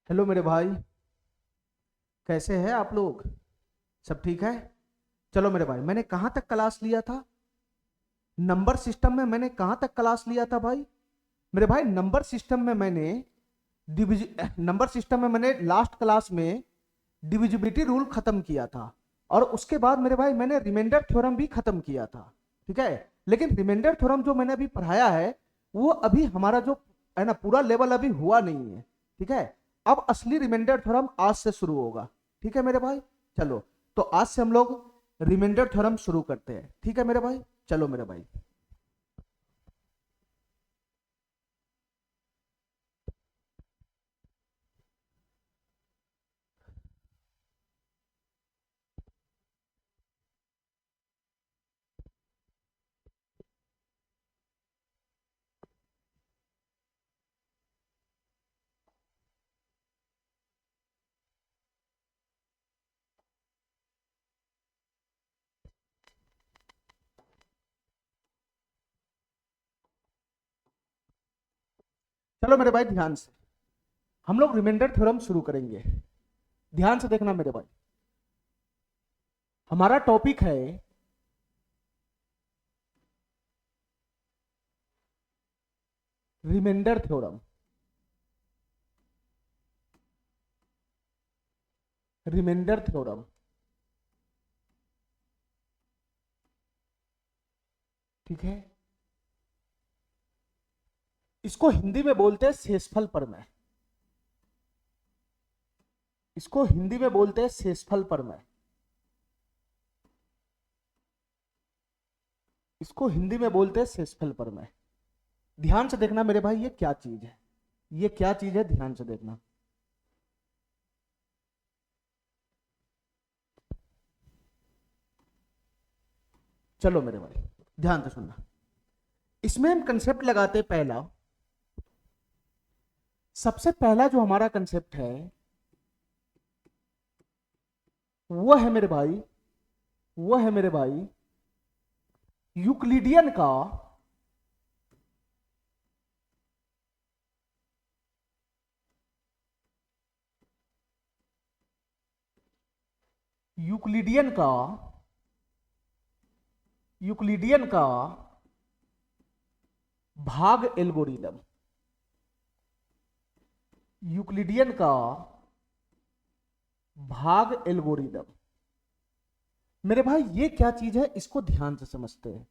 Hello मेरे भाई। कैसे हैं आप लोग? सब ठीक है? चलो मेरे भाई, मैंने कहाँ तक क्लास लिया था? नंबर सिस्टम में मैंने कहाँ तक क्लास लिया था भाई? मेरे भाई, नंबर सिस्टम में मैंने लास्ट क्लास में डिविजिबिलिटी रूल खत्म किया था। और उसके बाद मेरे भाई मैंने रिमाइंडर थ्योरम भी खत्म किया था। ठीक है। लेकिन रिमाइंडर थ्योरम जो मैंने अभी पढ़ाया है, वो अभी हमारा जो है ना, पूरा लेवल अभी हुआ नहीं है। ठीक है। अब असली रिमाइंडर थ्योरम आज से शुरू होगा। ठीक है मेरे भाई। चलो, तो आज से हम लोग रिमाइंडर थ्योरम शुरू करते हैं। ठीक है मेरे भाई। चलो मेरे भाई। चलो मेरे भाई, ध्यान से हम लोग रिमाइंडर थ्योरम शुरू करेंगे। ध्यान से देखना मेरे भाई। हमारा टॉपिक है रिमाइंडर थ्योरम। Remainder theorem. ठीक है। इसको हिंदी में बोलते हैं शेषफल प्रमेय। इसको हिंदी में बोलते हैं शेषफल प्रमेय। इसको हिंदी में बोलते हैं शेषफल प्रमेय। ध्यान से देखना मेरे भाई, ये क्या चीज है? ये क्या चीज है, ध्यान से देखना। चलो मेरे भाई, ध्यान से सुनना। इसमें हम कंसेप्ट लगाते हैं पहला। सबसे पहला जो हमारा कंसेप्ट है वो है मेरे भाई, वो है मेरे भाई यूक्लिडियन का यूक्लिडियन का यूक्लिडियन का भाग एल्गोरिदम। यूक्लिडियन का भाग एल्गोरिदम। मेरे भाई, ये क्या चीज है, इसको ध्यान से समझते हैं।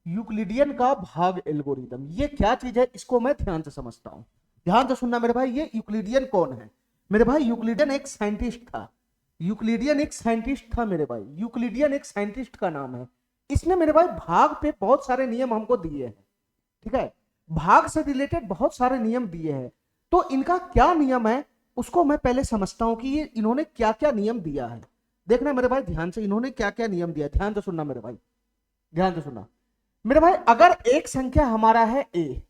यूक्लिडियन का भाग एल्गोरिदम, ये क्या चीज है, इसको मैं ध्यान से समझता हूं। ध्यान से सुनना मेरे भाई। ये यूक्लिडियन कौन है? मेरे भाई, यूक्लिडियन एक साइंटिस्ट था। यूक्लिडियन एक साइंटिस्ट था मेरे भाई। यूक्लिडियन एक साइंटिस्ट का नाम है। इसने मेरे भाई भाग पे बहुत सारे नियम हमको दिए हैं। ठीक है। भाग से रिलेटेड बहुत सारे नियम दिए हैं। तो इनका क्या नियम है, उसको मैं पहले समझता हूं कि ये इन्होंने क्या क्या नियम दिया है। देखना मेरे भाई ध्यान से, इन्होंने क्या क्या नियम दिया, ध्यान से सुनना मेरे भाई। ध्यान से सुनना मेरे भाई। अगर एक संख्या हमारा है ए,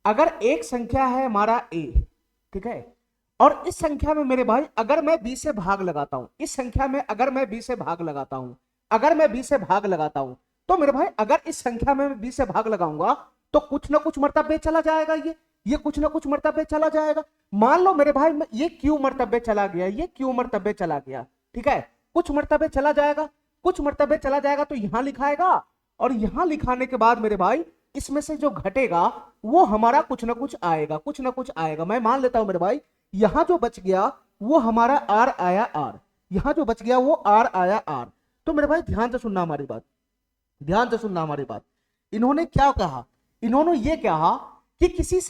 अगर एक संख्या है हमारा ए, ठीक है, और इस संख्या में मेरे भाई अगर मैं बी से भाग लगाता हूं, इस संख्या में अगर मैं बी से भाग लगाता हूं, अगर मैं बी से भाग लगाता हूं, तो मेरे भाई अगर इस संख्या में मैं बी से भाग लगाऊंगा तो कुछ ना कुछ मर्तबे चला जाएगा। ये कुछ ना कुछ मर्तबे चला जाएगा। मान लो मेरे भाई ये क्यू मर्तबे चला गया, ये क्यू मर्तबे चला गया। ठीक है। कुछ मर्तबे चला जाएगा, कुछ मर्तबे चला जाएगा तो यहां लिखाएगा। और यहां लिखाने के बाद मेरे भाई इसमें से जो घटेगा वो हमारा कुछ ना कुछ आएगा, कुछ ना कुछ आएगा। मैं मान लेता हूं मेरे भाई, यहां जो बच गया वो हमारा आर आया आर, यहां जो बच गया वो आर आया आर। तो मेरे भाई ध्यान से सुनना हमारी बात, ध्यान से सुनना हमारी बात। इन्होंने क्या कहा? इन्होंने ये कहा कि किसी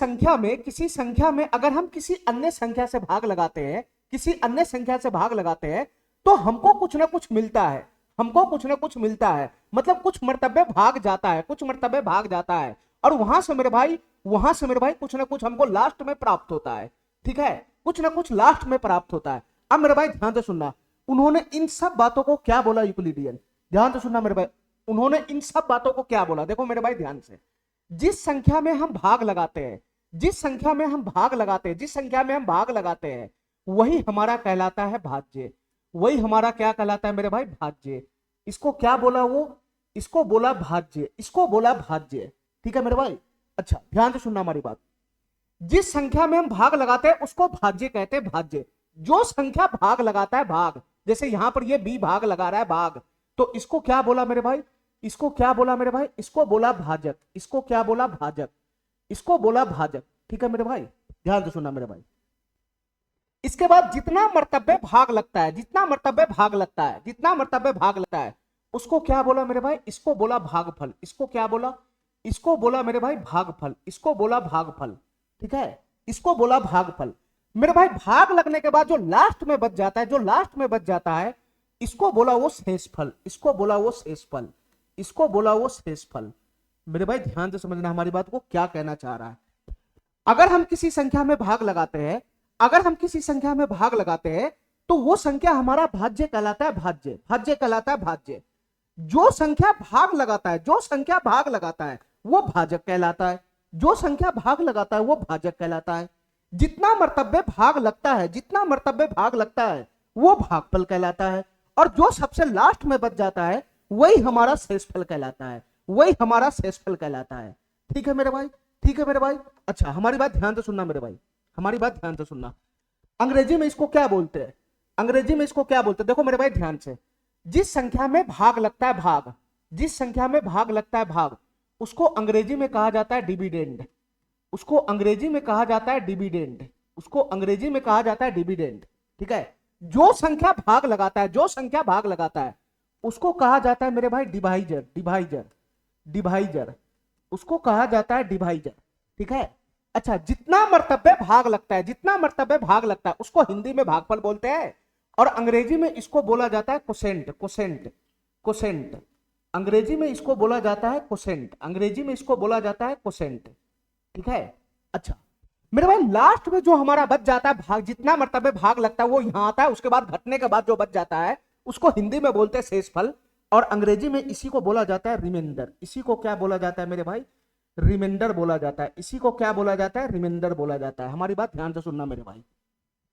संख्या में अगर हम किसी अन्य संख्या से भाग लगाते हैं, किसी अन्य संख्या से भाग लगाते हैं, तो हमको कुछ ना कुछ मिलता है, हमको कुछ ना कुछ मिलता है। मतलब कुछ मर्तबे भाग जाता है, कुछ मर्तबे भाग जाता है। और वहां से मेरे भाई कुछ ना कुछ हमको लास्ट में प्राप्त होता है। ठीक है। कुछ ना कुछ लास्ट में प्राप्त होता है। अब मेरे भाई ध्यान से सुनना, उन्होंने इन सब बातों को क्या बोला यूक्लिडियन? ध्यान से सुनना मेरे भाई, उन्होंने इन सब बातों को क्या बोला, देखो मेरे भाई ध्यान से। जिस संख्या में हम भाग लगाते हैं, जिस संख्या में हम भाग लगाते हैं, जिस संख्या में हम भाग लगाते हैं, वही हमारा कहलाता है भाज्य। वही हमारा क्या कहलाता है मेरे भाई? भाज्य। इसको क्या बोला वो? इसको बोला भाज्य, इसको बोला भाज्य। ठीक है मेरे भाई। अच्छा, ध्यान से सुनना हमारी बात। जिस संख्या में हम भाग लगाते हैं उसको भाज्य कहते हैं, भाज्य। जो संख्या भाग लगाता है भाग, जैसे यहां पर ये बी भाग लगा रहा है भाग, तो इसको क्या बोला मेरे भाई, इसको क्या बोला मेरे भाई, इसको बोला भाजक, इसको क्या बोला भाजक, इसको बोला भाजक। ठीक है मेरे भाई, ध्यान से सुनना मेरे भाई। इसके बाद जितना मर्तबे भाग लगता है, जितना मर्तबे भाग लगता है, जितना मर्तबे भाग लगता है, उसको क्या बोला मेरे भाई, इसको बोला भागफल। इसको क्या बोला, इसको बोला मेरे भाई भागफल, इसको बोला भागफल। ठीक है, इसको बोला भागफल। मेरे भाई भाग लगने के बाद जो लास्ट में बच जाता है, जो लास्ट में बच जाता है, इसको बोला वो शेषफल, इसको बोला वो शेषफल, इसको बोला वो शेषफल। मेरे भाई ध्यान से समझना हमारी बात को, क्या कहना चाह रहा है। अगर हम किसी संख्या में भाग लगाते हैं, अगर हम किसी संख्या में भाग लगाते हैं, तो वो संख्या हमारा भाज्य कहलाता है, भाज्य, भाज्य कहलाता है, भाज्य। जो संख्या भाग लगाता है, जो संख्या भाग लगाता है वो भाजक कहलाता है, जो संख्या भाग लगाता है वो भाजक कहलाता है। जितना मर्तबे भाग लगता है, जितना मर्तबे भाग लगता है वो भागफल कहलाता है, और जो सबसे लास्ट में बच जाता है वही हमारा शेषफल कहलाता है, वही हमारा शेषफल कहलाता है। ठीक है मेरे भाई, ठीक है मेरे भाई। अच्छा हमारी बात ध्यान से सुनना मेरे भाई, हमारी बात ध्यान से सुनना। अंग्रेजी में इसको क्या बोलते हैं, अंग्रेजी में इसको क्या बोलते हैं, देखो मेरे भाई ध्यान से। जिस संख्या में भाग लगता है भाग, जिस संख्या में भाग लगता है भाग, उसको अंग्रेजी में कहा जाता है डिविडेंड, उसको अंग्रेजी में कहा जाता है डिविडेंड, उसको अंग्रेजी में कहा जाता है डिविडेंड। ठीक है, जो संख्या भाग लगाता है, जो संख्या भाग लगाता है उसको कहा जाता है मेरे भाई डिवाइजर, डिवाइजर, डिवाइजर, उसको कहा जाता है डिवाइजर। ठीक है, अच्छा जितना मर्तबे भाग लगता है, जितना मर्तबे भाग लगता है उसको हिंदी में भागफल बोलते हैं, और अंग्रेजी में इसको बोला जाता है कोसेंट, कोसेंट, कोसेंट। अंग्रेजी में इसको बोला जाता है कोसेंट, अंग्रेजी में इसको बोला जाता है कोसेंट। ठीक है, अच्छा मेरे भाई लास्ट में जो हमारा बच जाता है भाग, जितना मर्तबे भाग लगता है वो यहां आता है, उसके बाद घटने के बाद जो बच जाता है उसको हिंदी में बोलते हैं शेषफल, और अंग्रेजी में इसी को बोला जाता है रिमाइंडर। इसी को क्या बोला जाता है मेरे भाई, रिमाइंडर बोला जाता है। इसी को क्या बोला जाता है, रिमाइंडर बोला जाता है। हमारी बात ध्यान से सुनना मेरे भाई,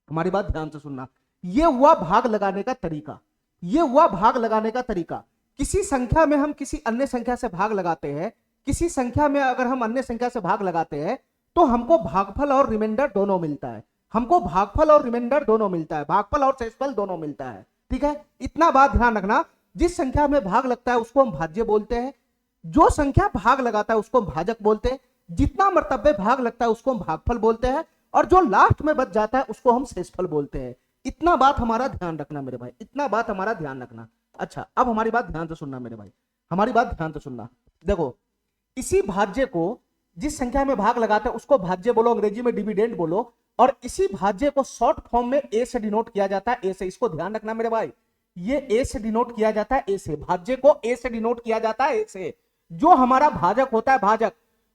हमारी बात ध्यान से सुनना। ये हुआ भाग लगाने का तरीका, ये हुआ भाग लगाने का तरीका। किसी संख्या में हम किसी अन्य संख्या से भाग लगाते हैं, किसी संख्या में अगर हम अन्य संख्या से भाग लगाते हैं तो हमको भागफल और रिमाइंडर दोनों मिलता है, हमको भागफल और रिमाइंडर दोनों मिलता है, भागफल और शेषफल दोनों मिलता है। ठीक है, इतना बात ध्यान रखना। जिस संख्या में भाग लगता है उसको हम भाज्य बोलते हैं, जो संख्या भाग लगाता है उसको हम भाजक बोलते हैं, जितना मर्तबे भाग लगता है उसको हम भागफल बोलते हैं, और जो लास्ट में बच जाता है उसको हम शेषफल बोलते हैं। इतना बात हमारा ध्यान रखना मेरे भाई, इतना बात हमारा ध्यान रखना। अच्छा अब हमारी बात ध्यान से सुनना मेरे भाई, हमारी बात ध्यान से सुनना। देखो इसी भाज्य को, जिस संख्या में भाग लगाते हैं उसको भाज्य बोलो, अंग्रेजी में डिविडेंड बोलो, और इसी भाज्य को शॉर्ट फॉर्म में ए से डिनोट किया जाता है, ए से। इसको ध्यान रखना मेरे भाई, ये ए से डिनोट किया जाता है, ए से। भाज्य को ए से डिनोट किया जाता है, ए से। जो हमारा भाजक होता है भाजक,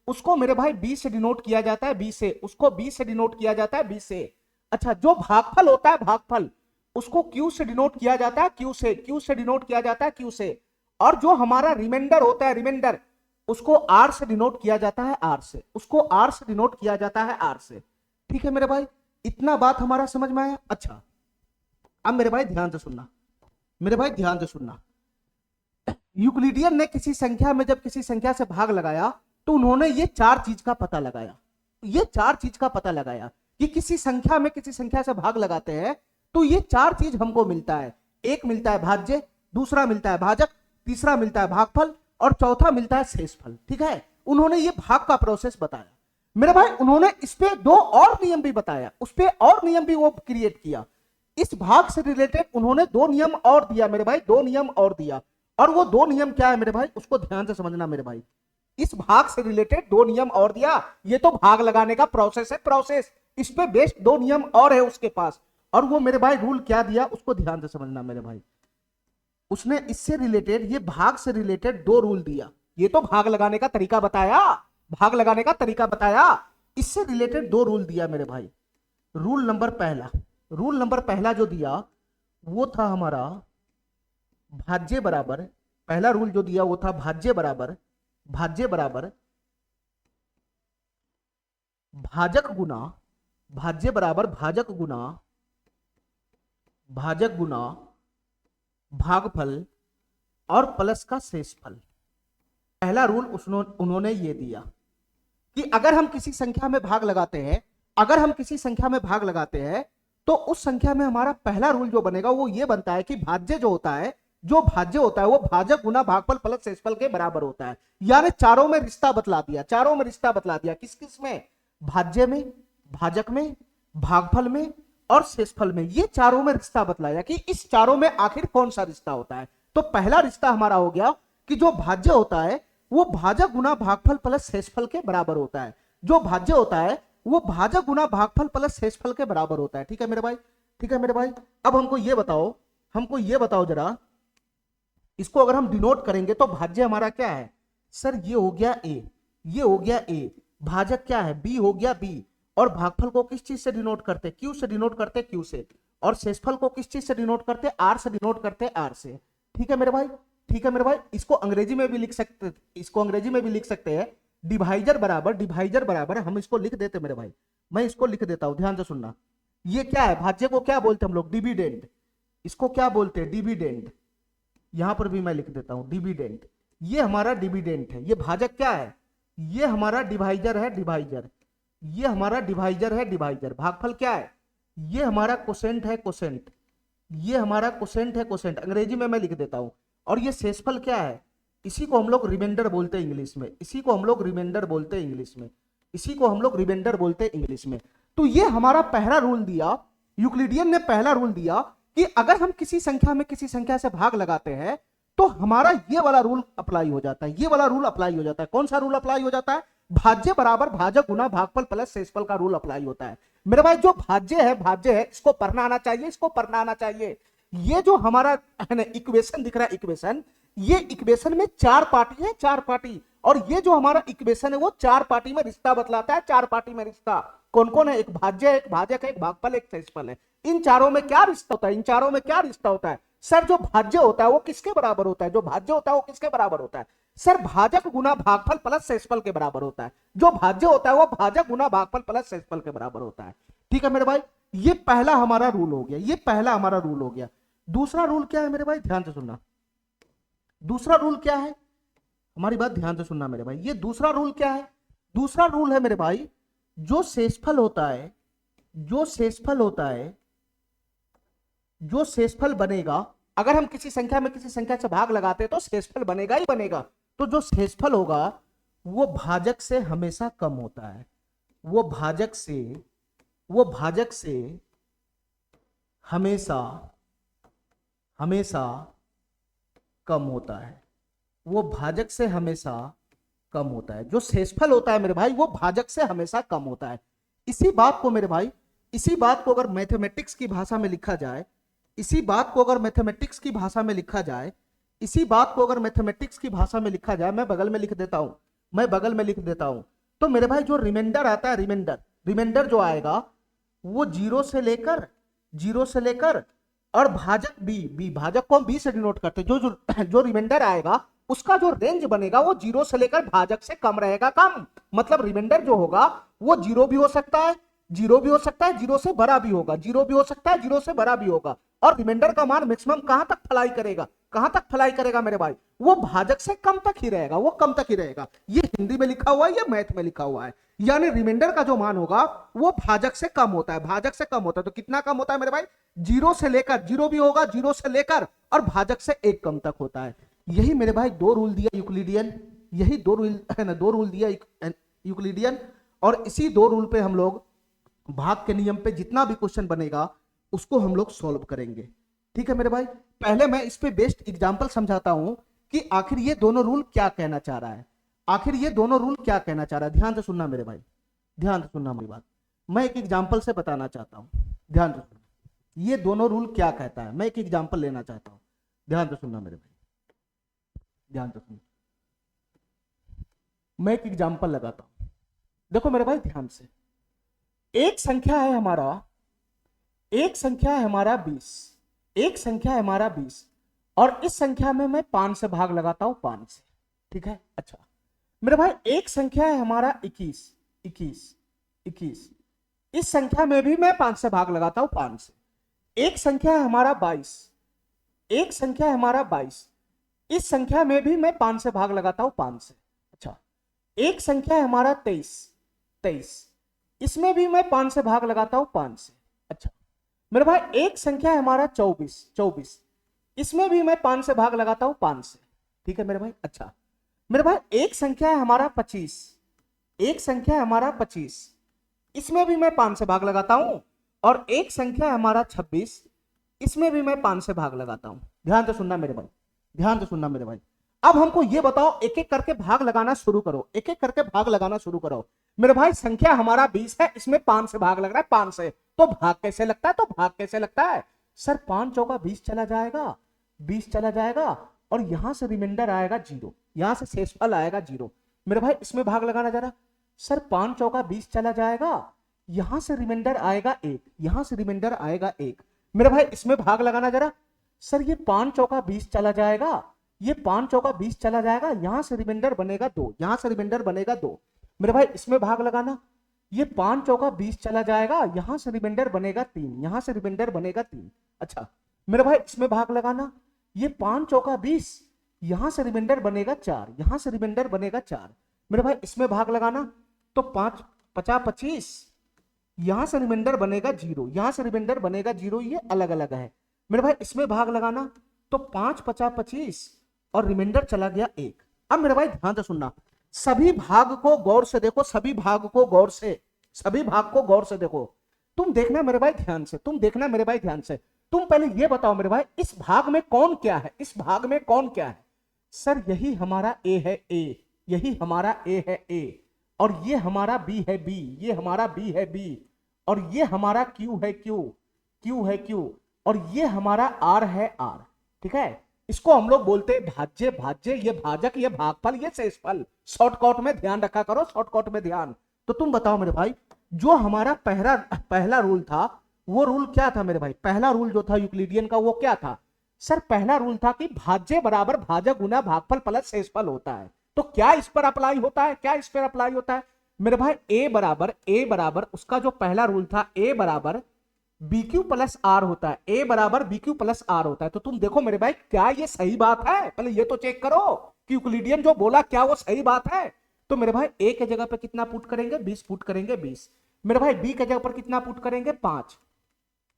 उसको मेरे भाई बी से डिनोट किया जाता है, बी से। उसको बी से डिनोट किया जाता है, बी से। अच्छा जो भागफल होता है भागफल, उसको क्यू से डिनोट किया जाता है, क्यू से। क्यू से डिनोट किया जाता है, क्यू से। और जो हमारा रिमाइंडर होता है, रिमाइंडर, उसको आर से डिनोट किया जाता है, आर से। उसको आर से डिनोट किया जाता है, आर से। ठीक है मेरे भाई, इतना बात हमारा समझ में आया। अच्छा अब मेरे भाई ध्यान से सुनना, मेरे भाई ध्यान से सुनना। यूक्लिडियन ने किसी संख्या में जब किसी संख्या से भाग लगाया तो उन्होंने ये चार चीज का पता लगाया, ये चार चीज का पता लगाया कि किसी संख्या में किसी संख्या से भाग लगाते हैं तो ये चार चीज हमको मिलता है। एक मिलता है भाज्य, दूसरा मिलता है भाजक, तीसरा मिलता है भागफल, और चौथा मिलता है शेषफल। ठीक है, उन्होंने ये भाग का प्रोसेस बताया मेरे भाई। उन्होंने इस पे दो और नियम भी बताया, उस पे और नियम भी वो क्रिएट किया। इस भाग से रिलेटेड उन्होंने दो नियम और दिया मेरे भाई, दो नियम और दिया। और वो दो नियम क्या है मेरे भाई, उसको ध्यान से समझना मेरे भाई। इस भाग से रिलेटेड दो नियम और दिया। ये तो भाग लगाने का प्रोसेस है, प्रोसेस। इस पे बेस्ड दो नियम और है उसके पास। और वो मेरे भाई रूल क्या दिया, उसको ध्यान से समझना मेरे भाई। उसने इससे रिलेटेड, ये भाग से रिलेटेड दो रूल दिया। ये तो भाग लगाने का तरीका बताया, भाग लगाने का तरीका बताया, इससे रिलेटेड दो रूल दिया मेरे भाई। रूल नंबर पहला, रूल नंबर पहला जो दिया वो था हमारा भाज्य बराबर, पहला रूल जो दिया वो था भाज्य बराबर, भाज्य बराबर भाजक गुना, भाज्य बराबर भाजक गुना, भाजक गुना भागफल और प्लस का शेषफल। पहला रूल उन्होंने ये दिया कि अगर हम किसी संख्या में भाग लगाते हैं, अगर हम किसी संख्या में भाग लगाते हैं तो उस संख्या में हमारा पहला रूल जो बनेगा वो ये बनता है कि भाज्य जो होता है, जो भाज्य होता है वो भाजक गुना भागफल प्लस शेषफल के बराबर होता है। यानी चारों में रिश्ता बतला दिया, चारों में रिश्ता बतला दिया। किस किस में? भाज्य में, भाजक में, भागफल में और शेषफल में। ये चारों में रिश्ता बतलाया कि इस चारों में आखिर कौन सा रिश्ता होता है। तो पहला रिश्ता हमारा हो गया कि जो भाज्य होता है वो भाजक गुना भागफल प्लस शेषफल के बराबर होता है। जो भाज्य होता है वो भाजक गुना भागफल प्लस शेषफल के बराबर होता है। ठीक है मेरे भाई, ठीक है मेरे भाई। अब हमको ये बताओ जरा, इसको अगर हम डिनोट करेंगे तो भाज्य हमारा क्या है सर? ये हो गया ए, ये हो गया ए। भाजक क्या है? बी हो गया बी। और भागफल को किस चीज से डिनोट करते? क्यू से डिनोट करते, क्यू से। और शेषफल को किस चीज से डिनोट करते? आर से डिनोट करते, आर से। ठीक है मेरे भाई, ठीक है मेरे भाई। इसको अंग्रेजी में भी लिख सकते, इसको अंग्रेजी में भी लिख सकते हैं। डिवाइजर बराबर, डिवाइजर बराबर हम इसको लिख देते मेरे भाई, मैं इसको लिख देता हूं, ध्यान से सुनना। ये क्या है? भाज्य को क्या बोलते हैं हम लोग? डिविडेंड। इसको क्या बोलते हैं? डिविडेंड। यहां पर भी मैं लिख देता हूं डिविडेंड। ये हमारा डिविडेंड है। ये भाजक क्या है? ये हमारा डिवाइजर है, डिवाइजर। ये हमारा डिवाइजर है, डिवाइजर। भागफल क्या है? ये हमारा कोसेंट है, कोसेंट। ये हमारा कोसेंट है, कोसेंट। अंग्रेजी में मैं लिख देता हूं। और ये शेषफल क्या है? इसी को हम लोग रिमाइंडर बोलते हैं इंग्लिश में, इसी को हम लोग रिमाइंडर बोलते हैं इंग्लिश में, इसी को हम लोग रिमाइंडर बोलते हैं इंग्लिश में। तो ये हमारा पहला रूल दिया, यूक्लिडियन ने पहला रूल दिया कि अगर हम किसी संख्या में किसी संख्या से भाग लगाते हैं तो हमारा ये वाला रूल अप्लाई हो जाता है, ये वाला रूल अप्लाई हो जाता है। कौन सा रूल अप्लाई हो जाता है? भाज्य बराबर भाजक गुना भागफल प्लस शेषफल का रूल अप्लाई होता है। मेरे भाई जो भाज्य है, भाज्य है, इसको पढ़ना आना चाहिए, इसको पढ़ना आना चाहिए। ये जो हमारा है ना इक्वेशन दिख रहा है, इक्वेशन, ये इक्वेशन में चार पार्टी है, चार पार्टी। और ये जो हमारा इक्वेशन है वो चार पार्टी में रिश्ता बतलाता है, चार पार्टी में रिश्ता। कौन कौन है? एक भाज्य है, एक भाजक है, एक भागफल, एक शेषफल है। इन चारों में क्या रिश्ता होता है? इन चारों में क्या रिश्ता होता है सर? जो भाज्य होता है वो किसके बराबर होता है? जो भाज्य होता है वो किसके बराबर होता है सर? भाजक गुना भागफल प्लस शेषफल के बराबर होता है। जो भाज्य होता है वो भाजक गुना भागफल प्लस शेषफल के बराबर होता है। ठीक है मेरे भाई, ये पहला हमारा रूल हो गया, ये पहला हमारा रूल हो गया। दूसरा रूल क्या है मेरे भाई? ध्यान से सुनना। दूसरा रूल क्या है? हमारी बात ध्यान से सुनना मेरे भाई। ये दूसरा रूल क्या है? दूसरा रूल है मेरे भाई, जो शेषफल होता है, जो शेषफल होता है, जो शेषफल बनेगा, अगर हम किसी संख्या में किसी संख्या से भाग लगाते हैं तो शेषफल बनेगा ही बनेगा। तो जो शेषफल होगा वो भाजक से हमेशा कम होता है। वो भाजक से हमेशा हमेशा कम होता है। वो भाजक से हमेशा कम होता है। जो शेषफल होता है मेरे भाई वो भाजक से हमेशा कम होता है। इसी बात को मेरे भाई, इसी बात को अगर मैथमेटिक्स की भाषा में लिखा जाए, इसी बात को अगर मैथमेटिक्स की भाषा में लिखा जाए, इसी बात को अगर मैथमेटिक्स की भाषा में लिखा जाए, मैं बगल में लिख देता हूं, मैं बगल में लिख देता हूं। तो मेरे भाई जो रिमाइंडर आता है, रिमाइंडर, रिमाइंडर जो आएगा वो जीरो से लेकर और भाजक बी भाजक को हम बी से डिनोट करते हैं। जो रिमाइंडर आएगा उसका जो रेंज बनेगा वो जीरो से लेकर भाजक से कम रहेगा, कम। मतलब रिमाइंडर जो होगा वो जीरो भी हो सकता है, जीरो भी हो सकता है, जीरो से बड़ा भी होगा, जीरो भी हो सकता है, जीरो से बड़ा भी होगा। और रिमाइंडर का मान मैक्सिमम कहां तक फ्लाई करेगा? कहां तक फ्लाई करेगा मेरे भाई? वो भाजक से कम तक ही रहेगा, वो कम तक ही रहेगा। ये हिंदी में लिखा हुआ है, ये मैथ में लिखा हुआ है। यानी रिमाइंडर का जो मान होगा वो भाजक से कम होता है, भाजक से कम होता है। तो कितना कम होता है मेरे भाई? जीरो से लेकर, जीरो भी होगा, जीरो से लेकर और भाजक से एक कम तक होता है। यही मेरे भाई दो रूल दिया यूक्लिडियन, यही दो रूल है ना, दो रूल दिया यूक्लिडियन। और इसी दो रूल पे हम लोग भाग के नियम पे जितना भी क्वेश्चन बनेगा उसको हम लोग सॉल्व करेंगे। ठीक है मेरे भाई, पहले मैं इस पे बेस्ट एग्जांपल समझाता हूं कि आखिर ये दोनों रूल क्या कहना चाह रहा है, आखिर ये दोनों रूल क्या कहना चाह रहा है। ध्यान से सुनना मेरे भाई, ध्यान से सुनना मेरी बात। मैं एक एग्जांपल से बताना चाहता हूं, ध्यान से सुनना। ये दोनों रूल क्या कहता है, मैं एक एग्जांपल लेना चाहता हूं, ध्यान से सुनना मेरे भाई, ध्यान से सुनना। मैं एक एग्जांपल लगाता हूं, देखो मेरे भाई ध्यान से। एक संख्या है हमारा, एक संख्या है हमारा 20, एक संख्या है हमारा 20 और इस संख्या में मैं 5 से भाग लगाता हूं, 5 से। ठीक है, अच्छा मेरे भाई एक संख्या है हमारा 21, 21, 21, इस संख्या में भी मैं 5 से भाग लगाता हूं, 5 से। एक संख्या है हमारा 22, एक संख्या है हमारा 22, इस संख्या में भी मैं 5 से भाग लगाता हूं, 5 से। अच्छा, एक संख्या है हमारा 23, 23, इसमें भी मैं 5 से भाग लगाता हूं, 5 से। अच्छा, मेरे भाई एक संख्या है हमारा 24, 24, इसमें भी मैं 5 से भाग लगाता हूं, 5 से। ठीक है मेरे भाई। अच्छा मेरे भाई एक संख्या है हमारा 25, एक संख्या है हमारा 25, इसमें भी मैं 5 से भाग लगाता हूं। और एक संख्या है हमारा 26, इसमें भी मैं 5 से भाग लगाता हूं। ध्यान से सुनना मेरे भाई, ध्यान से सुनना मेरे भाई। अब हमको ये बताओ, एक एक करके भाग लगाना शुरू करो, एक एक करके भाग लगाना शुरू करो। मेरे भाई संख्या हमारा 20 है, इसमें 5 से भाग लग रहा है, 5 से, तो भाग कैसे लगता है, तो भाग कैसे लगता है सर, 5 चौका 20 चला जाएगा, 20 चला जाएगा, और यहां से रिमाइंडर आएगा 0, यहां से शेषफल आएगा 0। मेरे भाई इसमें भाग लगाना जरा, सर 5 चौका 20 चला जाएगा, यहां से रिमाइंडर आएगा 1, यहां से रिमाइंडर आएगा 1। मेरे भाई इसमें भाग लगाना जरा, सर ये 5 चौका 20 चला जाएगा, ये 5 चौका 20 चला जाएगा, यहां से रिमाइंडर बनेगा 2, यहां से रिमाइंडर बनेगा 2। मेरे भाई इसमें भाग लगाना, ये 5 चौका 20 चला जाएगा, यहां से रिमाइंडर बनेगा 3, यहां से रिमाइंडर बनेगा 3। अच्छा मेरे भाई इसमें भाग लगाना, ये 5 चौका 20, यहां से रिमाइंडर बनेगा 4, यहां से रिमाइंडर बनेगा 4। मेरे भाई इसमें भाग लगाना, तो 5 50 25, यहां से रिमाइंडर बनेगा 0, यहां से रिमाइंडर बनेगा 0, ये अलग अलग है। मेरे भाई इसमें भाग लगाना, तो 5 50 25, और रिमाइंडर चला गया 1। अब मेरे भाई ध्यान से सुनना, सभी भाग को गौर से देखो, सभी भाग को गौर से, सभी भाग को गौर से देखो। तुम देखना मेरे भाई ध्यान से, तुम देखना मेरे भाई ध्यान से। तुम पहले ये बताओ मेरे भाई, इस भाग में कौन क्या है, इस भाग में कौन क्या है। सर यही हमारा ए है, ए, यही हमारा ए है, ए, और ये हमारा बी है, बी, ये हमारा बी है, बी, और ये हमारा क्यू है, क्यू, क्यू है, क्यू, और ये हमारा आर है, आर। ठीक है, इसको हम लोग बोलते हैं भाज्य, भाज्य, ये भाजक, ये भागफल, ये शेषफल। शॉर्टकट में ध्यान रखा करो, शॉर्टकट में ध्यान। तो तुम बताओ मेरे भाई, जो हमारा पहला रूल था, वो रूल क्या था मेरे भाई, पहला रूल जो था यूक्लिडियन का, वो क्या था सर, पहला रूल था कि भाज्य बराबर भाजक गुना भागफल प्लस शेषफल होता है। तो क्या इस पर अप्लाई होता है, क्या इस पर अप्लाई होता है मेरे भाई, ए बराबर उसका जो पहला रूल था, ए बराबर बी क्यू प्लस आर होता है, ए बराबर बी क्यू प्लस आर होता है। तो तुम देखो मेरे भाई, क्या ये सही बात है, पहले ये तो चेक करो कि यूक्लिडियन जो बोला क्या वो सही बात है। तो मेरे भाई ए के जगह पे कितना पुट करेंगे, 20 पुट करेंगे, 20। मेरे भाई बी के जगह पर कितना पुट करेंगे, 5।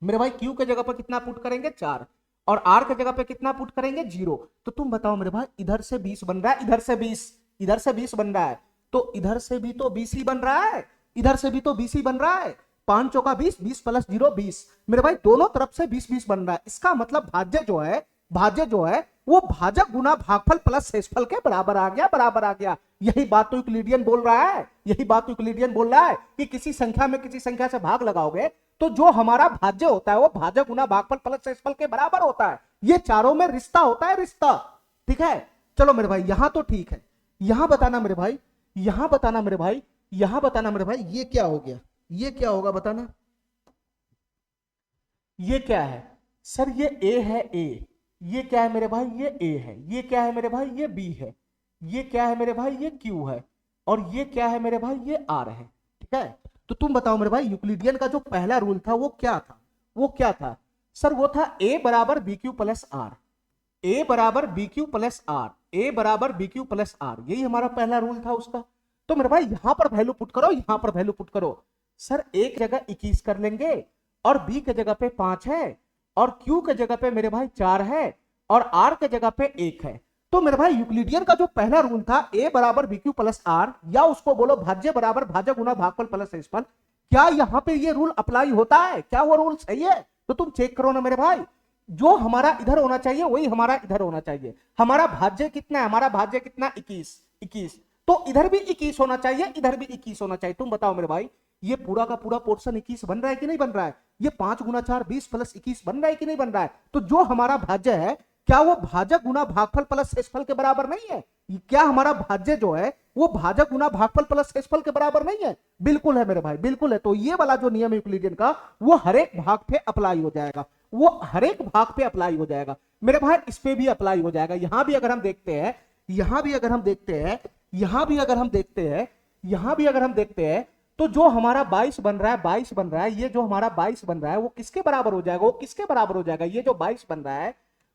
मेरे भाई क्यू के जगह पर कितना पुट करेंगे, 4, और आर के जगह पे कितना पुट करेंगे, 0। तो तुम बताओ मेरे भाई, इधर से 20 बन रहा है, इधर से 20, इधर से 20 बन रहा है, तो इधर से भी तो 20 ही बन रहा है, इधर से भी तो 20 ही बन रहा है। 5 चौका 20, 20 प्लस 0 20। मेरे भाई दोनों तरफ से 20 20 बन रहा है। इसका मतलब भाज्य जो है, भाज्य जो है वो भाजक गुना भागफल प्लस शेषफल के बराबर आ गया, बराबर आ गया। यही बात तो यूक्लिडियन बोल रहा है, यही बात तो यूक्लिडियन बोल रहा है कि किसी संख्या में किसी संख्या से भाग लगाओगे तो जो हमारा भाज्य होता है वो भाजक गुना भागफल प्लस शेषफल के बराबर होता है। ये चारों में रिश्ता होता है, रिश्ता। ठीक है, चलो मेरे भाई यहां तो ठीक है। यहां बताना मेरे भाई, यहां बताना मेरे भाई, यहां बताना मेरे भाई, ये क्या हो गया, ये क्या होगा बताना, ये क्या है सर, ये ए है, ए, ये क्या है मेरे भाई, ये ए है, ये क्या है मेरे भाई, ये बी है, ये क्या है मेरे भाई, ये क्यू है, और ये क्या है मेरे भाई, ये आर है। ठीक है, तो तुम बताओ मेरे भाई, यूक्लिडियन का जो पहला रूल था वो क्या था, वो क्या था सर, वो था ए बराबर B Q plus R, A बराबर B Q plus R, A बराबर बी क्यू प्लस आर, यही हमारा पहला रूल था उसका। तो मेरे भाई यहां पर वैल्यू पुट करो, यहां पर वैल्यू पुट करो। सर ए की जगह 21 कर लेंगे, और बी के जगह पे 5 है, और क्यू के जगह पे मेरे भाई 4 है, और आर के जगह पे 1 है। तो मेरे भाई यूक्लिडियन का जो पहला रूल था, ए बराबर बी क्यू प्लस आर, या उसको बोलो भाज्य बराबर भाजक गुना भागफल प्लस शेषफल, क्या यहां पे ये रूल अप्लाई होता है, क्या वो रूल सही है? तो तुम चेक करो ना मेरे भाई, जो हमारा इधर होना चाहिए वही हमारा इधर होना चाहिए। हमारा भाज्य कितना है, हमारा भाज्य कितना, 21, 21, तो इधर भी 21 होना चाहिए, इधर भी 21 होना चाहिए। तुम बताओ मेरे भाई, ये पूरा का पूरा पोर्शन 21 बन रहा है कि नहीं बन रहा है? ये 5 गुना 4 20 प्लस 21 बन रहा है कि नहीं बन रहा है? तो जो हमारा भाज्य है, क्या वो भाजक गुना भागफल प्लस शेषफल के बराबर नहीं है? क्या हमारा भाज्य जो है वो भाजक गुना भागफल प्लस शेषफल के बराबर नहीं है? बिल्कुल है मेरे भाई, बिल्कुल है। तो ये वाला जो नियम यूक्लिडियन का, वो हर एक भाग पे अप्लाई हो जाएगा, वो हर एक भाग पे अप्लाई हो जाएगा मेरे भाई, इस पे भी अप्लाई हो जाएगा। यहां भी अगर हम देखते हैं, यहां भी अगर हम देखते हैं, यहां भी अगर हम देखते हैं, यहां भी अगर हम देखते हैं, तो जो हमारा 22 बन रहा है, 22 बन रहा है, ये जो हमारा 22 बन रहा है वो किसके बराबर हो जाएगा? वो किसके बराबर हो जाएगा? ये जो 22 बन रहा है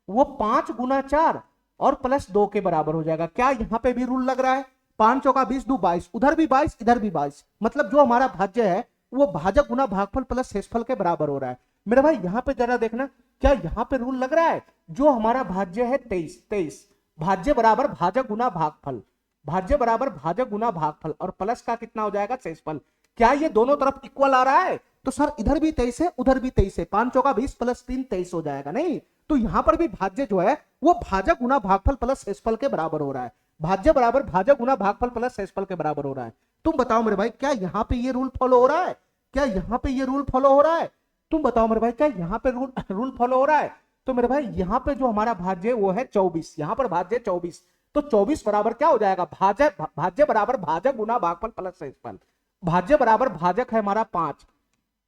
वो 5 गुना 4 और प्लस 2 के बराबर हो जाएगा। क्या यहां पे भी रूल लग रहा है? 5 चौका 20 2 22, उधर भी 22 इधर भी 22, मतलब जो हमारा भाज्य है वो भाजक गुना भागफल प्लस शेषफल के बराबर हो रहा है। मेरे भाई यहाँ पे जरा देखना, क्या यहाँ पे रूल लग रहा है? जो हमारा भाज्य है 23, भाज्य बराबर भाजक गुना भागफल, भाज्य बराबर भाजक गुना भागफल, और प्लस का कितना हो जाएगा, शेषफल। क्या ये दोनों तरफ इक्वल आ रहा है? तो सर इधर भी 23 है, उधर भी 23 है, 5 चौका 20 प्लस 3 23 हो जाएगा। नहीं, तो यहां पर भी भाज्य जो है वो भाजक गुना भागफल प्लस शेषफल के बराबर हो रहा है। भाज्य बराबर भाजक गुना भागफल प्लस शेषफल के बराबर हो रहा है। तुम बताओ मेरे भाई, क्या यहाँ पे ये रूल फॉलो हो रहा है? क्या यहाँ पे ये रूल फॉलो हो रहा है? तुम बताओ मेरे भाई, क्या यहाँ पे रूल फॉलो हो रहा है? तो मेरे भाई यहाँ पे जो हमारा भाज्य वो है 24, यहाँ पर भाज्य 24, तो 24 बराबर क्या हो जाएगा, भाज्य बराबर भाजक गुना भागफल प्लस शेषफल। भाज्य बराबर भाजक है हमारा 5,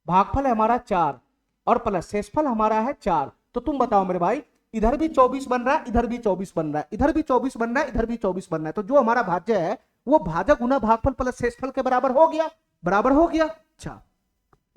भागफल है हमारा 4, और प्लस शेषफल हमारा है 4। तो तुम बताओ मेरे भाई, इधर भी 24 बन रहा है, इधर भी 24 बन रहा है, इधर भी 24 बन रहा है, इधर भी 24 बन रहा है, तो जो हमारा भाज्य है वो भाजक गुना भागफल प्लस शेषफल के बराबर हो गया, बराबर हो गया। अच्छा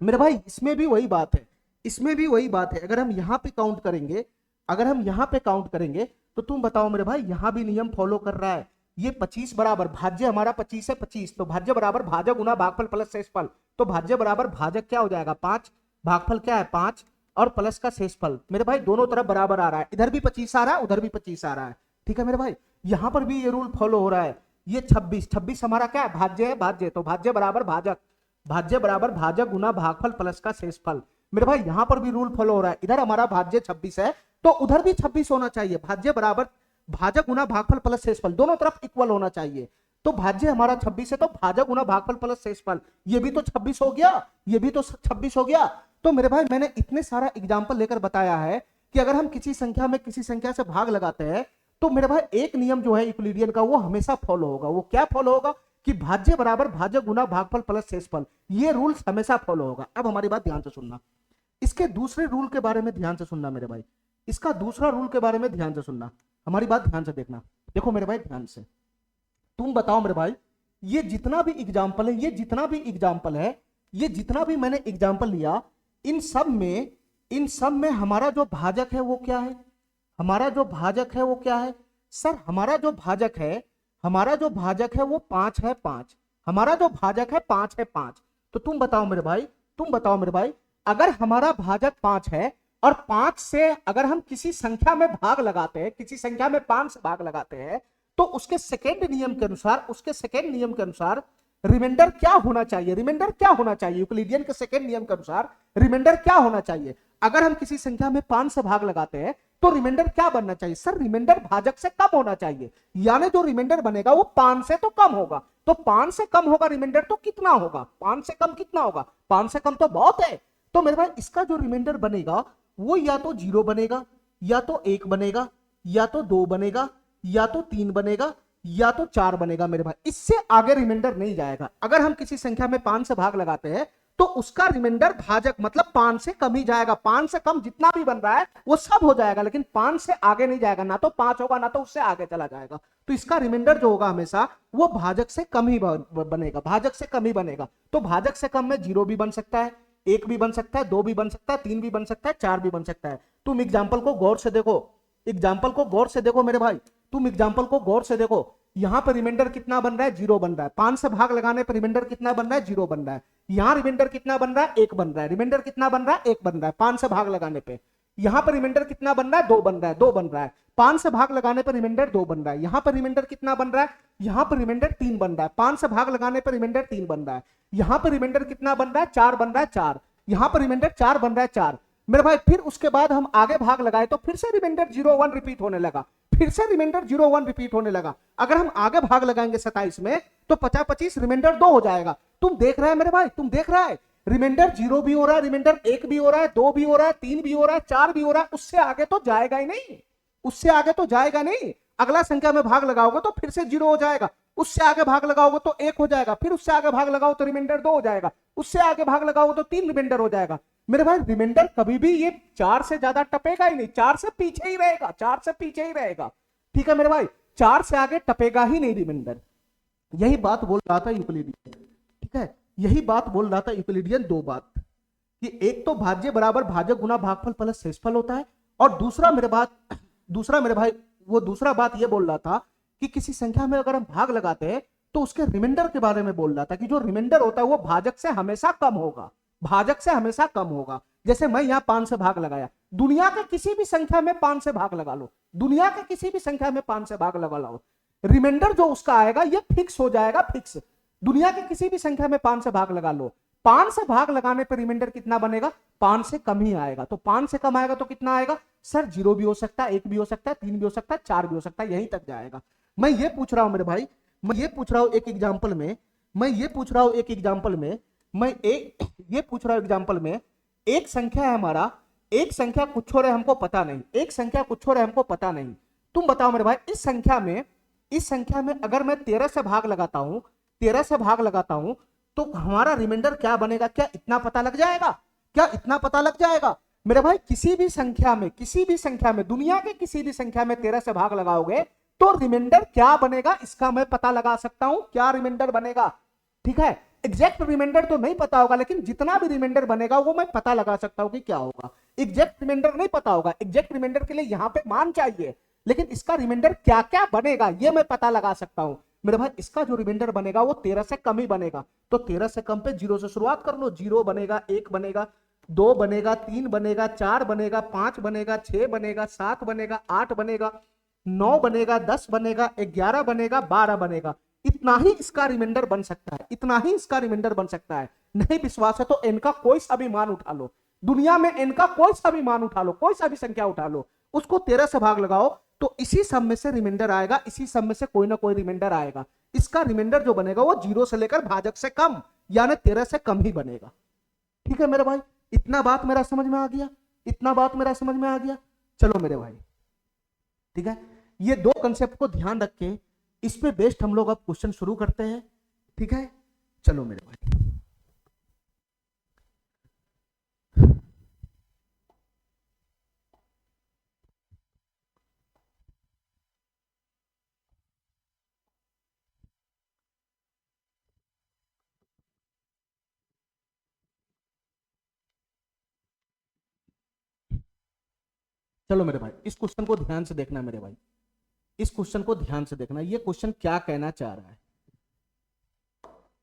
मेरे भाई, इसमें भी वही बात है, इसमें भी वही बात है। अगर हम यहाँ पे काउंट करेंगे, अगर हम यहाँ पे काउंट करेंगे, तो तुम बताओ मेरे भाई, यहां भी नियम फॉलो कर रहा है। ये 25 बराबर भाज्य हमारा 25 है, 25 तो भाज्य बराबर भाजक गुना भागफल प्लस शेषफल, तो भाज्य बराबर भाजक क्या हो जाएगा 5, भागफल क्या है 5, और प्लस का शेषफल। मेरे भाई दोनों तरफ बराबर आ रहा है, इधर भी 25 आ रहा है, उधर भी 25 आ रहा है। ठीक है मेरे भाई, यहां पर भी ये रूल फॉलो हो रहा है। ये 26 हमारा क्या है, भाज्य है, भाज्य, तो भाज्य बराबर भाजक, भाज्य बराबर भाजक गुना भागफल प्लस का शेषफल। मेरे भाई यहां पर भी रूल फॉलो हो रहा है, इधर हमारा भाज्य 26 है तो उधर भी 26 होना चाहिए, भाज्य बराबर भाजक गुना भागफल प्लस शेषफल, दोनों तरफ इक्वल होना चाहिए। तो भाज्य हमारा 26 है तो भाजक गुना भागफल प्लस शेषफल, ये भी तो 26 हो गया, ये भी तो 26 हो गया। तो मेरे भाई मैंने इतने सारा एग्जाम्पल लेकर बताया है कि अगर हम किसी संख्या में किसी संख्या से भाग लगाते हैं तो मेरे भाई एक नियम जो है यूक्लिडियन का वो हमेशा फॉलो होगा। वो क्या फॉलो होगा कि भाज्य बराबर भाजक गुना भागफल प्लस शेषफल, ये रूल हमेशा फॉलो होगा। अब हमारी बात ध्यान से सुनना, इसके दूसरे रूल के बारे में ध्यान से सुनना मेरे भाई, इसका दूसरा रूल के बारे में ध्यान से सुनना, हमारी बात ध्यान से देखना। देखो मेरे भाई ध्यान से, तुम बताओ मेरे भाई, ये जितना भी एग्जाम्पल है, ये जितना भी एग्जाम्पल है, ये जितना भी मैंने एग्जाम्पल लिया, इन सब में हमारा जो भाजक है वो क्या है, हमारा जो भाजक है वो क्या है? सर हमारा जो भाजक है, हमारा जो भाजक है वो 5 है, 5, हमारा जो भाजक है 5 है, 5। तो तुम बताओ मेरे भाई, तुम बताओ मेरे भाई, अगर हमारा भाजक 5 है और 5 से अगर हम किसी संख्या में भाग लगाते हैं, किसी संख्या में 5 से भाग लगाते हैं, तो उसके सेकेंड नियम के अनुसार, उसके सेकेंड नियम के अनुसार रिमाइंडर क्या होना चाहिए, रिमाइंडर क्या होना चाहिए, यूक्लिडियन के सेकेंड नियम के अनुसार रिमाइंडर क्या होना चाहिए? अगर हम किसी संख्या में 5 से भाग लगाते हैं तो रिमाइंडर क्या बनना चाहिए? सर रिमाइंडर भाजक से कम होना चाहिए, यानी जो रिमाइंडर बनेगा वो 5 से तो कम होगा। तो 5 से कम होगा रिमाइंडर तो कितना होगा? 5 से कम कितना होगा? 5 से कम तो बहुत है। तो मेरे भाई इसका जो रिमाइंडर बनेगा वो या तो 0 बनेगा, या तो 1 बनेगा, या तो 2 बनेगा, या तो 3 बनेगा, या तो 4 बनेगा। मेरे भाई इससे आगे रिमाइंडर नहीं जाएगा। अगर हम किसी संख्या में 5 से भाग लगाते हैं तो उसका रिमाइंडर भाजक मतलब 5 से कम ही जाएगा। 5 से कम जितना भी बन रहा है वो सब हो जाएगा, लेकिन 5 से आगे नहीं जाएगा, ना तो 5 होगा ना तो उससे आगे चला जाएगा। तो इसका रिमाइंडर जो होगा हमेशा वो भाजक से कम ही बनेगा, भाजक से कम ही बनेगा। तो भाजक से कम में 0 भी बन सकता है, 1 भी बन सकता है, 2 भी बन सकता है, 3 भी बन सकता है, 4 भी बन सकता है। तुम एग्जाम्पल को गौर से देखो, एग्जाम्पल को गौर से देखो मेरे भाई, तुम एग्जाम्पल को गौर से देखो। यहां पर रिमाइंडर कितना बन रहा है? 0 बन रहा है। 5 से भाग लगाने पर रिमाइंडर कितना बन रहा है? 0 बन रहा है। यहां रिमाइंडर कितना बन रहा है? 1 बन रहा है। रिमाइंडर कितना बन रहा है? 1 बन रहा है 5 से भाग लगाने पे। यहां पर रिमाइंडर कितना बन रहा है? 2 बन रहा है, 2 बन रहा है। 5 से भाग लगाने पर रिमाइंडर 2 बन रहा है। यहां पर रिमाइंडर कितना बन रहा है? यहां पर रिमाइंडर 3 बन रहा है। 5 से भाग लगाने पर रिमाइंडर 3 बन रहा है। यहां पर रिमाइंडर कितना बन रहा है? 4 बन रहा है, 4। यहां पर रिमाइंडर 4 बन रहा है, 4। मेरे भाई फिर उसके बाद हम आगे भाग लगाए तो फिर से रिमाइंडर 0 1 रिपीट होने लगा, फिर से रिमाइंडर 0 1 रिपीट होने लगा। अगर हम आगे भाग लगाएंगे 27 में तो 50 25 रिमाइंडर 2 हो जाएगा। तुम देख रहे हैं मेरे भाई, तुम देख रहा है रिमाइंडर 0 भी हो रहा है, रिमाइंडर 1 भी हो रहा है, 2 भी हो रहा है, 3 भी हो रहा है, 4 भी हो रहा है। उससे आगे तो जाएगा ही नहीं, उससे आगे तो जाएगा नहीं। अगला संख्या में भाग लगाओगे तो फिर से 0 हो जाएगा, उससे आगे भाग लगाओगे तो 1 हो जाएगा, फिर उससे आगे भाग लगाओ तो रिमाइंडर 2 हो जाएगा, उससे आगे भाग लगाओगे तो 3 रिमाइंडर हो जाएगा। मेरे भाई रिमाइंडर कभी भी ये 4 से ज्यादा टपेगा ही नहीं, 4 से पीछे ही रहेगा, 4 से पीछे ही रहेगा। ठीक है मेरे भाई, 4 से आगे टपेगा ही नहीं रिमाइंडर। यही बात बोल रहा था यूक्लिडियन। ठीक है, यही बात बोल रहा था यूक्लिडियन। 2 बात कि एक तो भाज्य बराबर भाजक गुना भागफल प्लस शेषफल होता है, और दूसरा मेरे भाई वो दूसरा बात ये बोल रहा था कि किसी संख्या में अगर हम भाग लगाते हैं तो उसके रिमाइंडर के बारे में बोल रहा था कि जो रिमाइंडर होता है वो भाजक से हमेशा कम होगा, भाजक से हमेशा कम होगा। जैसे मैं यहाँ 5 से भाग लगाया, दुनिया के किसी भी संख्या में 5 से भाग लगा लो, दुनिया के किसी भी संख्या में 5 से भाग लगा लो, रिमाइंडर जो उसका आएगा ये फिक्स हो जाएगा, फिक्स। दुनिया के किसी भी संख्या में 5 से भाग लगा लो, 5 से भाग लगाने पर रिमाइंडर कितना बनेगा, 5 से कम ही आएगा। तो 5 से कम आएगा तो कितना आएगा सर, 0 भी हो सकता है, 1 भी हो सकता है, 3 भी हो सकता है, 4 भी हो सकता है, यहीं तक जाएगा। मैं ये पूछ रहा हूं मेरे भाई, मैं ये पूछ रहा हूं एक एग्जाम्पल में, मैं ये पूछ रहा हूं एक एग्जाम्पल में, मैं एक ये पूछ रहा हूं एग्जाम्पल में, एक संख्या है हमारा, एक संख्या कुछ हो रहा है हमको पता नहीं, एक संख्या कुछ हो रहा है हमको पता नहीं। तुम बताओ मेरे भाई, इस संख्या में अगर मैं 13 से भाग लगाता हूं, 13 से भाग लगाता हूं तो हमारा रिमाइंडर क्या बनेगा, क्या इतना पता लग जाएगा, क्या इतना पता लग जाएगा मेरे भाई? किसी भी संख्या में, दुनिया के किसी भी संख्या में 13 से भाग लगाओगे तो रिमाइंडर क्या बनेगा, इसका मैं पता लगा सकता हूं, क्या रिमाइंडर बनेगा। ठीक है, एग्जैक्ट रिमाइंडर तो नहीं पता होगा, लेकिन जितना भी रिमाइंडर बनेगा वो मैं पता लगा सकता हूं कि क्या होगा। एग्जैक्ट रिमाइंडर नहीं पता होगा, एग्जैक्ट रिमाइंडर के लिए यहां पे मान चाहिए, लेकिन इसका रिमाइंडर क्या क्या बनेगा ये मैं पता लगा सकता हूं। मेरे भाई इसका जो रिमाइंडर बनेगा वो 13 से कम ही बनेगा, तो 13 से कम पे 0 से शुरुआत कर लो, 0 बनेगा, 1 बनेगा, 2 बनेगा, 3 बनेगा, 4 बनेगा, 5 बनेगा, 6 बनेगा, 7 बनेगा, 8 बनेगा, 9 बनेगा, 10 बनेगा, 11 बनेगा, 12 बनेगा। इतना ही इसका रिमाइंडर बन सकता है, इतना ही इसका रिमाइंडर बन सकता है। नहीं विश्वास है तो एन का कोई सा भी मान उठा लो, दुनिया में एन का कोई सा भी मान उठा लो, कोई सा भी संख्या उठा लो, उसको 13 से भाग लगाओ तो इसी सम में से रिमाइंडर आएगा, इसी सम में से कोई ना कोई रिमाइंडर आएगा। इसका रिमाइंडर जो बनेगा वो 0 से लेकर भाजक से कम यानी 13 से कम ही बनेगा। ठीक है मेरे भाई, इतना बात मेरा समझ में आ गया, इतना बात मेरा समझ में आ गया। चलो मेरे भाई, ठीक है, ये दो कंसेप्ट को ध्यान रख के इस पे बेस्ड हम लोग अब क्वेश्चन शुरू करते हैं। ठीक है, चलो मेरे भाई, चलो मेरे भाई, इस क्वेश्चन को ध्यान से देखना मेरे भाई, इस क्वेश्चन को ध्यान से देखना, ये क्वेश्चन क्या कहना चाह रहा है,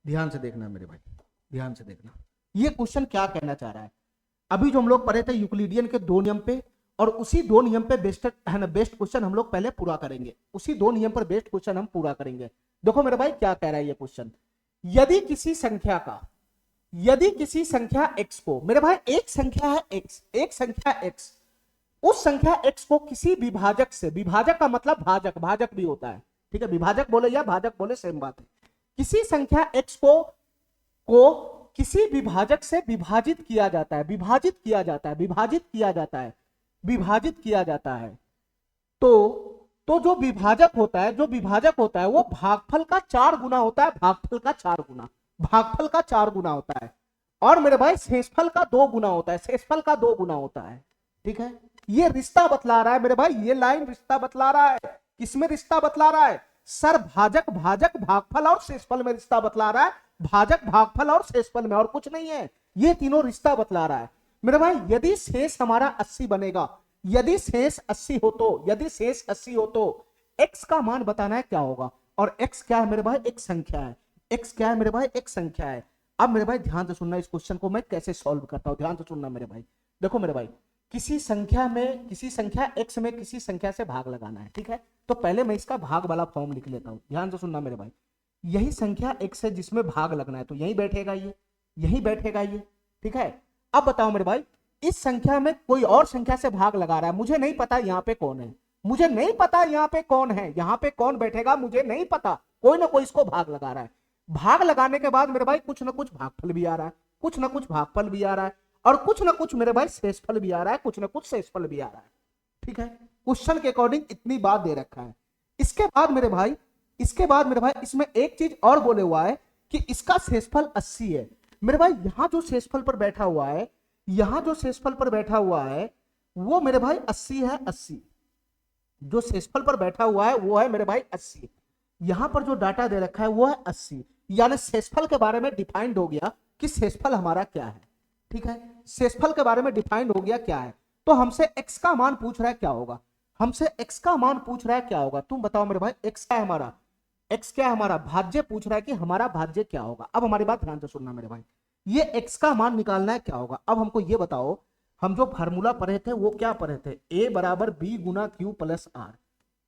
ध्यान से देखना मेरे भाई, ध्यान से देखना, ये क्वेश्चन क्या कहना चाह रहा है। अभी जो हम लोग पढ़े थे यूक्लिडियन के 2 नियम पे, और उसी 2 नियम पे बेस्ड है ना, बेस्ट क्वेश्चन हम लोग पहले पूरा करेंगे, उसी 2 नियम पर बेस्ट क्वेश्चन हम पूरा करेंगे। देखो मेरे भाई क्या कह रहा है ये क्वेश्चन, यदि किसी संख्या का, यदि किसी संख्या x को, मेरे भाई एक संख्या है x, एक संख्या x, उस संख्या x को किसी विभाजक से, विभाजक का मतलब भाजक, भाजक भी होता है, ठीक है, विभाजक बोले या भाजक बोले सेम बात है, किसी संख्या x को किसी विभाजक से विभाजित किया जाता है, विभाजित किया जाता है, विभाजित किया जाता है, विभाजित किया जाता है, तो जो विभाजक होता है, जो विभाजक होता है वो भागफल का 4 गुना होता है, भागफल का 4 गुना, भागफल का 4 गुना होता है, और मेरे भाई शेषफल का 2 गुना होता है, शेषफल का 2 गुना होता है। ठीक है, ये रिश्ता बतला रहा है मेरे भाई, ये लाइन रिश्ता बतला रहा है, किसमें रिश्ता बतला रहा है सर, भाजक, भाजक, भागफल और शेषफल में रिश्ता बतला रहा है, भाजक, भागफल और शेषफल में, और कुछ नहीं है, ये तीनों रिश्ता बतला रहा है मेरे भाई। यदि शेष हमारा 80 बनेगा, यदि शेष 80 हो तो, यदि शेष 80 हो तो x का मान बताना है क्या होगा, और x क्या है मेरे भाई, एक संख्या है, x क्या है मेरे भाई, एक संख्या है। अब मेरे भाई ध्यान से सुनना, इस क्वेश्चन को मैं कैसे सॉल्व करता हूं, ध्यान से सुनना मेरे भाई। देखो मेरे भाई, किसी संख्या में, किसी संख्या x में किसी संख्या से भाग लगाना है, ठीक है, तो पहले मैं इसका भाग वाला फॉर्म लिख लेता हूं, ध्यान से सुनना मेरे भाई। यही संख्या x है जिसमें भाग लगना है, तो यही बैठेगा ये, यही बैठेगा ये, ठीक है। अब बताओ मेरे भाई, इस संख्या में कोई और संख्या से भाग लगा रहा है, मुझे नहीं पता यहाँ पे कौन है, मुझे नहीं पता यहाँ पे कौन है, यहाँ पे कौन बैठेगा मुझे नहीं पता, कोई ना कोई इसको भाग लगा रहा है। भाग लगाने के बाद मेरे भाई कुछ ना कुछ भागफल भी आ रहा है, कुछ ना कुछ भागफल भी आ रहा है, और कुछ ना कुछ मेरे भाई शेषफल भी आ रहा है, कुछ ना कुछ शेषफल भी आ रहा है। ठीक है, क्वेश्चन के अकॉर्डिंग इतनी बात दे रखा है। इसके बाद मेरे भाई, इसके बाद मेरे भाई इसमें एक चीज और बोले हुआ है कि इसका शेषफल 80 है। मेरे भाई यहां जो शेषफल पर बैठा हुआ है, यहां जो शेषफल पर बैठा हुआ है वो मेरे भाई 80 है, 80 जो शेषफल पर बैठा हुआ है वो है मेरे भाई 80, यहां पर जो डाटा दे रखा है वो है 80, यानी शेषफल के बारे में डिफाइंड हो गया कि शेषफल हमारा क्या है। ठीक है, शेषफल के बारे में डिफाइंड हो गया क्या है, तो हमसे x का मान पूछ रहा है क्या होगा, हमसे x का मान पूछ रहा है क्या होगा, तुम बताओ मेरे भाई, x क्या है हमारा, x क्या है हमारा, भाज्य पूछ रहा है कि हमारा भाज्य क्या होगा। अब हमारी बात ध्यान से सुनना मेरे भाई, ये x का मान निकालना है क्या होगा। अब हमको ये बताओ हम जो फार्मूला पढ़े थे वो क्या पढ़े थे, ए बराबर बी गुना क्यू प्लस आर,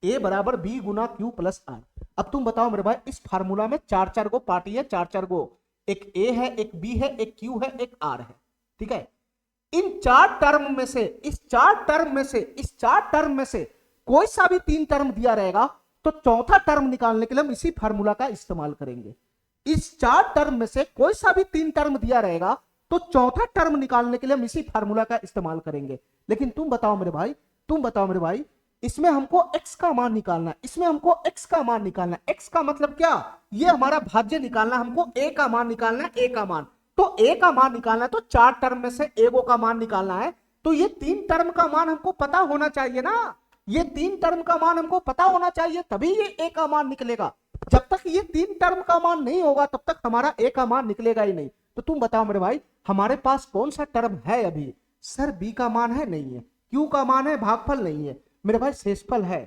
ए बराबर बी गुना क्यू प्लस आर। अब तुम बताओ मेरे भाई, इस फार्मूला में चार चार गो पार्टी है, चार चार गो, एक ए है, एक बी है, एक क्यू है, एक आर है, ठीक है। इन चार टर्म में से, इस चार टर्म में से, इस चार टर्म में से कोई सा भी तीन टर्म दिया रहेगा तो चौथा टर्म निकालने के लिए हम इसी फार्मूला का इस्तेमाल करेंगे। इस चार टर्म में से कोई सा भी तीन टर्म दिया रहेगा तो चौथा टर्म निकालने के लिए हम इसी फार्मूला का इस्तेमाल करेंगे। लेकिन तुम बताओ मेरे भाई, तुम बताओ मेरे भाई, इसमें हमको x का मान निकालना है, इसमें हमको x का मान निकालना है। x का मतलब क्या, ये हमारा भाज्य निकालना, हमको a का मान निकालना है, a का मान। तो a का मान निकालना है तो चार टर्म में से एगो का मान निकालना है। तो ये तीन टर्म का मान हमको पता होना चाहिए ना, ये तीन टर्म का मान हमको पता होना चाहिए, तभी ये a का मान निकलेगा। जब तक ये तीन टर्म का मान नहीं होगा तब तक हमारा a का मान निकलेगा ही नहीं। तो तुम बताओ मेरे भाई, हमारे पास कौन सा टर्म है अभी, सर b का मान है, नहीं है, q का मान है, भागफल नहीं है मेरे भाई, शेषफल है,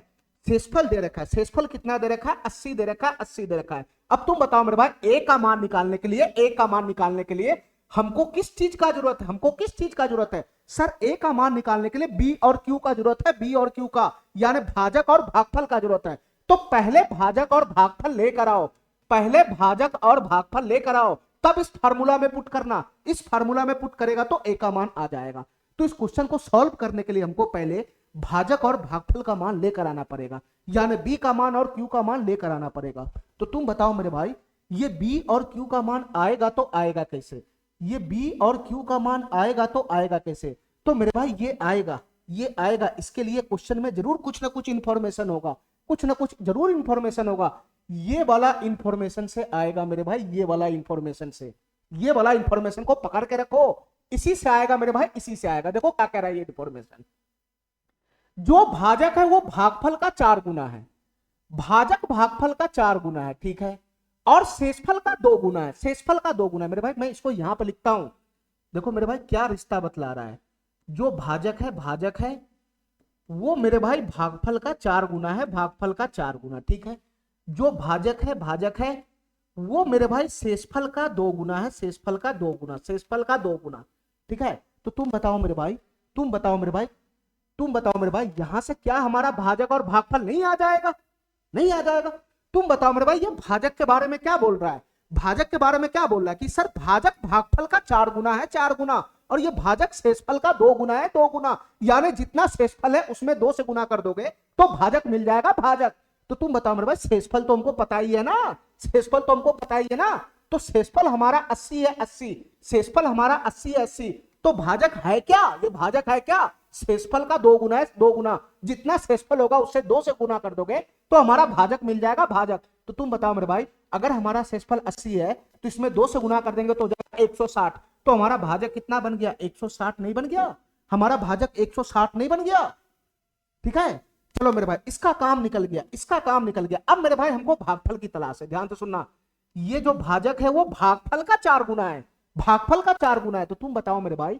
शेषफल दे रखा है। शेषफल कितना दे रखा है, 80 दे रखा है, 80 दे रखा है। अब तुम बताओ मेरे भाई, a का मान निकालने के लिए, a का मान निकालने के लिए हमको किस चीज का जरूरत है, हमको किस चीज का जरूरत है, सर a का मान निकालने के लिए b और q का जरूरत है, b और q का, यानी भाजक और भागफल का जरूरत है। तो पहले भाजक और भागफल लेकर आओ, पहले भाजक और भागफल लेकर आओ, तब इस फार्मूला में पुट करना, इस फार्मूला में पुट करेगा तो a का मान आ जाएगा। तो इस क्वेश्चन को सॉल्व करने के लिए हमको पहले भाजक और भागफल का मान लेकर आना पड़ेगा, यानी b का मान और q का मान लेकर आना पड़ेगा। तो तुम बताओ मेरे भाई, ये b और q का मान आएगा तो आएगा कैसे, ये b और q का मान आएगा तो आएगा कैसे। तो मेरे भाई ये आएगा, ये आएगा, इसके लिए क्वेश्चन में जरूर कुछ ना कुछ इंफॉर्मेशन होगा, कुछ ना कुछ जरूर इंफॉर्मेशन होगा। ये वाला इंफॉर्मेशन से आएगा मेरे भाई, ये वाला इंफॉर्मेशन से, ये वाला इंफॉर्मेशन को पकड़ के रखो, इसी से आएगा मेरे भाई, इसी से आएगा। देखो क्या कह रहा है ये इंफॉर्मेशन, जो भाजक है वो भागफल का 4 गुना है, भाजक भागफल का 4 गुना है, ठीक है, और शेषफल का 2 गुना है, शेषफल का 2 गुना है। मेरे भाई मैं इसको यहां पर लिखता हूं, देखो मेरे भाई क्या रिश्ता बतला रहा है, जो भाजक है, भाजक है वो मेरे भाई भागफल का 4 गुना है, भागफल का 4 गुना, ठीक है। जो भाजक है, भाजक है वो मेरे भाई शेषफल का 2 गुना है, शेषफल का 2 गुना, शेषफल का 2 गुना, ठीक है। तो तुम बताओ मेरे भाई, तुम बताओ मेरे भाई, तुम बताओ मेरे भाई, यहां से क्या हमारा भाजक और भागफल नहीं आ जाएगा, नहीं आ जाएगा। तुम बताओ मेरे भाई, ये भाजक के बारे में क्या बोल रहा है, भाजक के बारे में क्या बोल रहा है कि सर भाजक भागफल का 4 गुना है, 4 गुना, और ये भाजक शेषफल का 2 गुना है, 2 गुना, यानी जितना शेषफल है उसमें 2 से गुना कर दोगे तो भाजक मिल जाएगा, भाजक। तो तुम बताओ मेरे भाई, शेषफल तो हमको पता ही है ना, शेषफल तो हमको पता ही है ना, तो शेषफल हमारा 80 है, 80, शेषफल हमारा 80 है, 80, तो भाजक है क्या, ये भाजक है क्या, शेषफल का 2 गुना है, 2 गुना, जितना शेषफल होगा उससे 2 से गुना कर दोगे तो हमारा भाजक मिल जाएगा, भाजक। तो तुम बताओ मेरे भाई, अगर हमारा शेषफल 80 है तो इसमें 2 से गुना कर देंगे तो हो जाएगा 160, तो हमारा भाजक कितना बन गया, 160 नहीं बन गया, हमारा भाजक 160 नहीं बन गया, ठीक है। चलो मेरे भाई, इसका काम निकल गया, इसका काम निकल गया। अब मेरे भाई हमको भागफल की तलाश है, ध्यान से सुनना, ये जो भाजक है वो भागफल का 4 गुना है, भागफल का 4 गुना है। तो तुम बताओ मेरे भाई,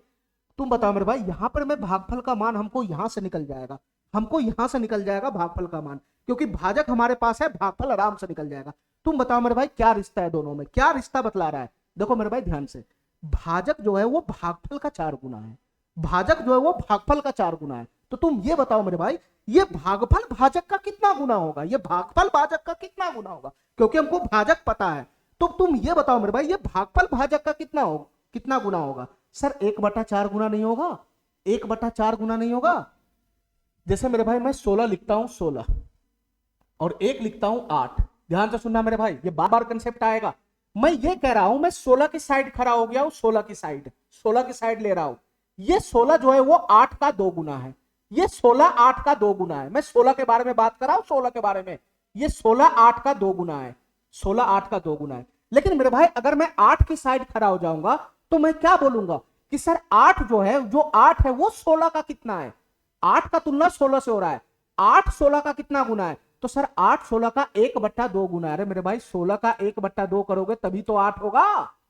तुम बताओ मेरे भाई, यहां पर मैं भागफल का मान हमको यहां से निकल जाएगा, हमको यहां से निकल जाएगा भागफल का मान, क्योंकि भाजक हमारे पास है, भागफल आराम से निकल जाएगा। तुम बताओ मेरे भाई क्या रिश्ता है दोनों में, क्या रिश्ता बतला रहा है। देखो मेरे भाई ध्यान से, भाजक जो है वो भागफल का 4 गुना है, भाजक जो है वो भागफल का 4 गुना है। तो तुम ये बताओ मेरे भाई, ये भागफल भाजक का कितना गुना होगा, ये भागफल भाजक का कितना गुना होगा, क्योंकि हमको भाजक पता है। तो तुम ये बताओ मेरे भाई, ये भागफल भाजक का कितना होगा, कितना गुना होगा। सर 1/4 गुना नहीं होगा, 1/4 गुना नहीं होगा। जैसे मेरे भाई मैं 16 लिखता हूं, 16 और 1 लिखता हूं 8, ध्यान से सुनना मेरे भाई, ये बार बार कंसेप्ट आएगा। मैं ये कह रहा हूं, मैं 16 की साइड खड़ा हो गया हूं, 16 की साइड, 16 की साइड ले रहा हूं। ये 16 जो है वो 8 का 2 गुना है, ये 16 8 का 2 गुना है। मैं 16 के बारे में बात कर रहा हूं, 16 के बारे में, ये 16 8 का 2 गुना है, 16 8 का 2 गुना है। लेकिन मेरे भाई अगर मैं 8 की साइड खड़ा हो जाऊंगा तो मैं क्या बोलूंगा कि सर 8 जो है, जो 8 है वो 16 का कितना है, 8 का तुलना 16 से हो रहा है, 8 16 का कितना गुना है। तो सर 8 16 का 1/2 गुना है। अरे मेरे भाई 16 का 1/2 करोगे तभी तो 8 होगा,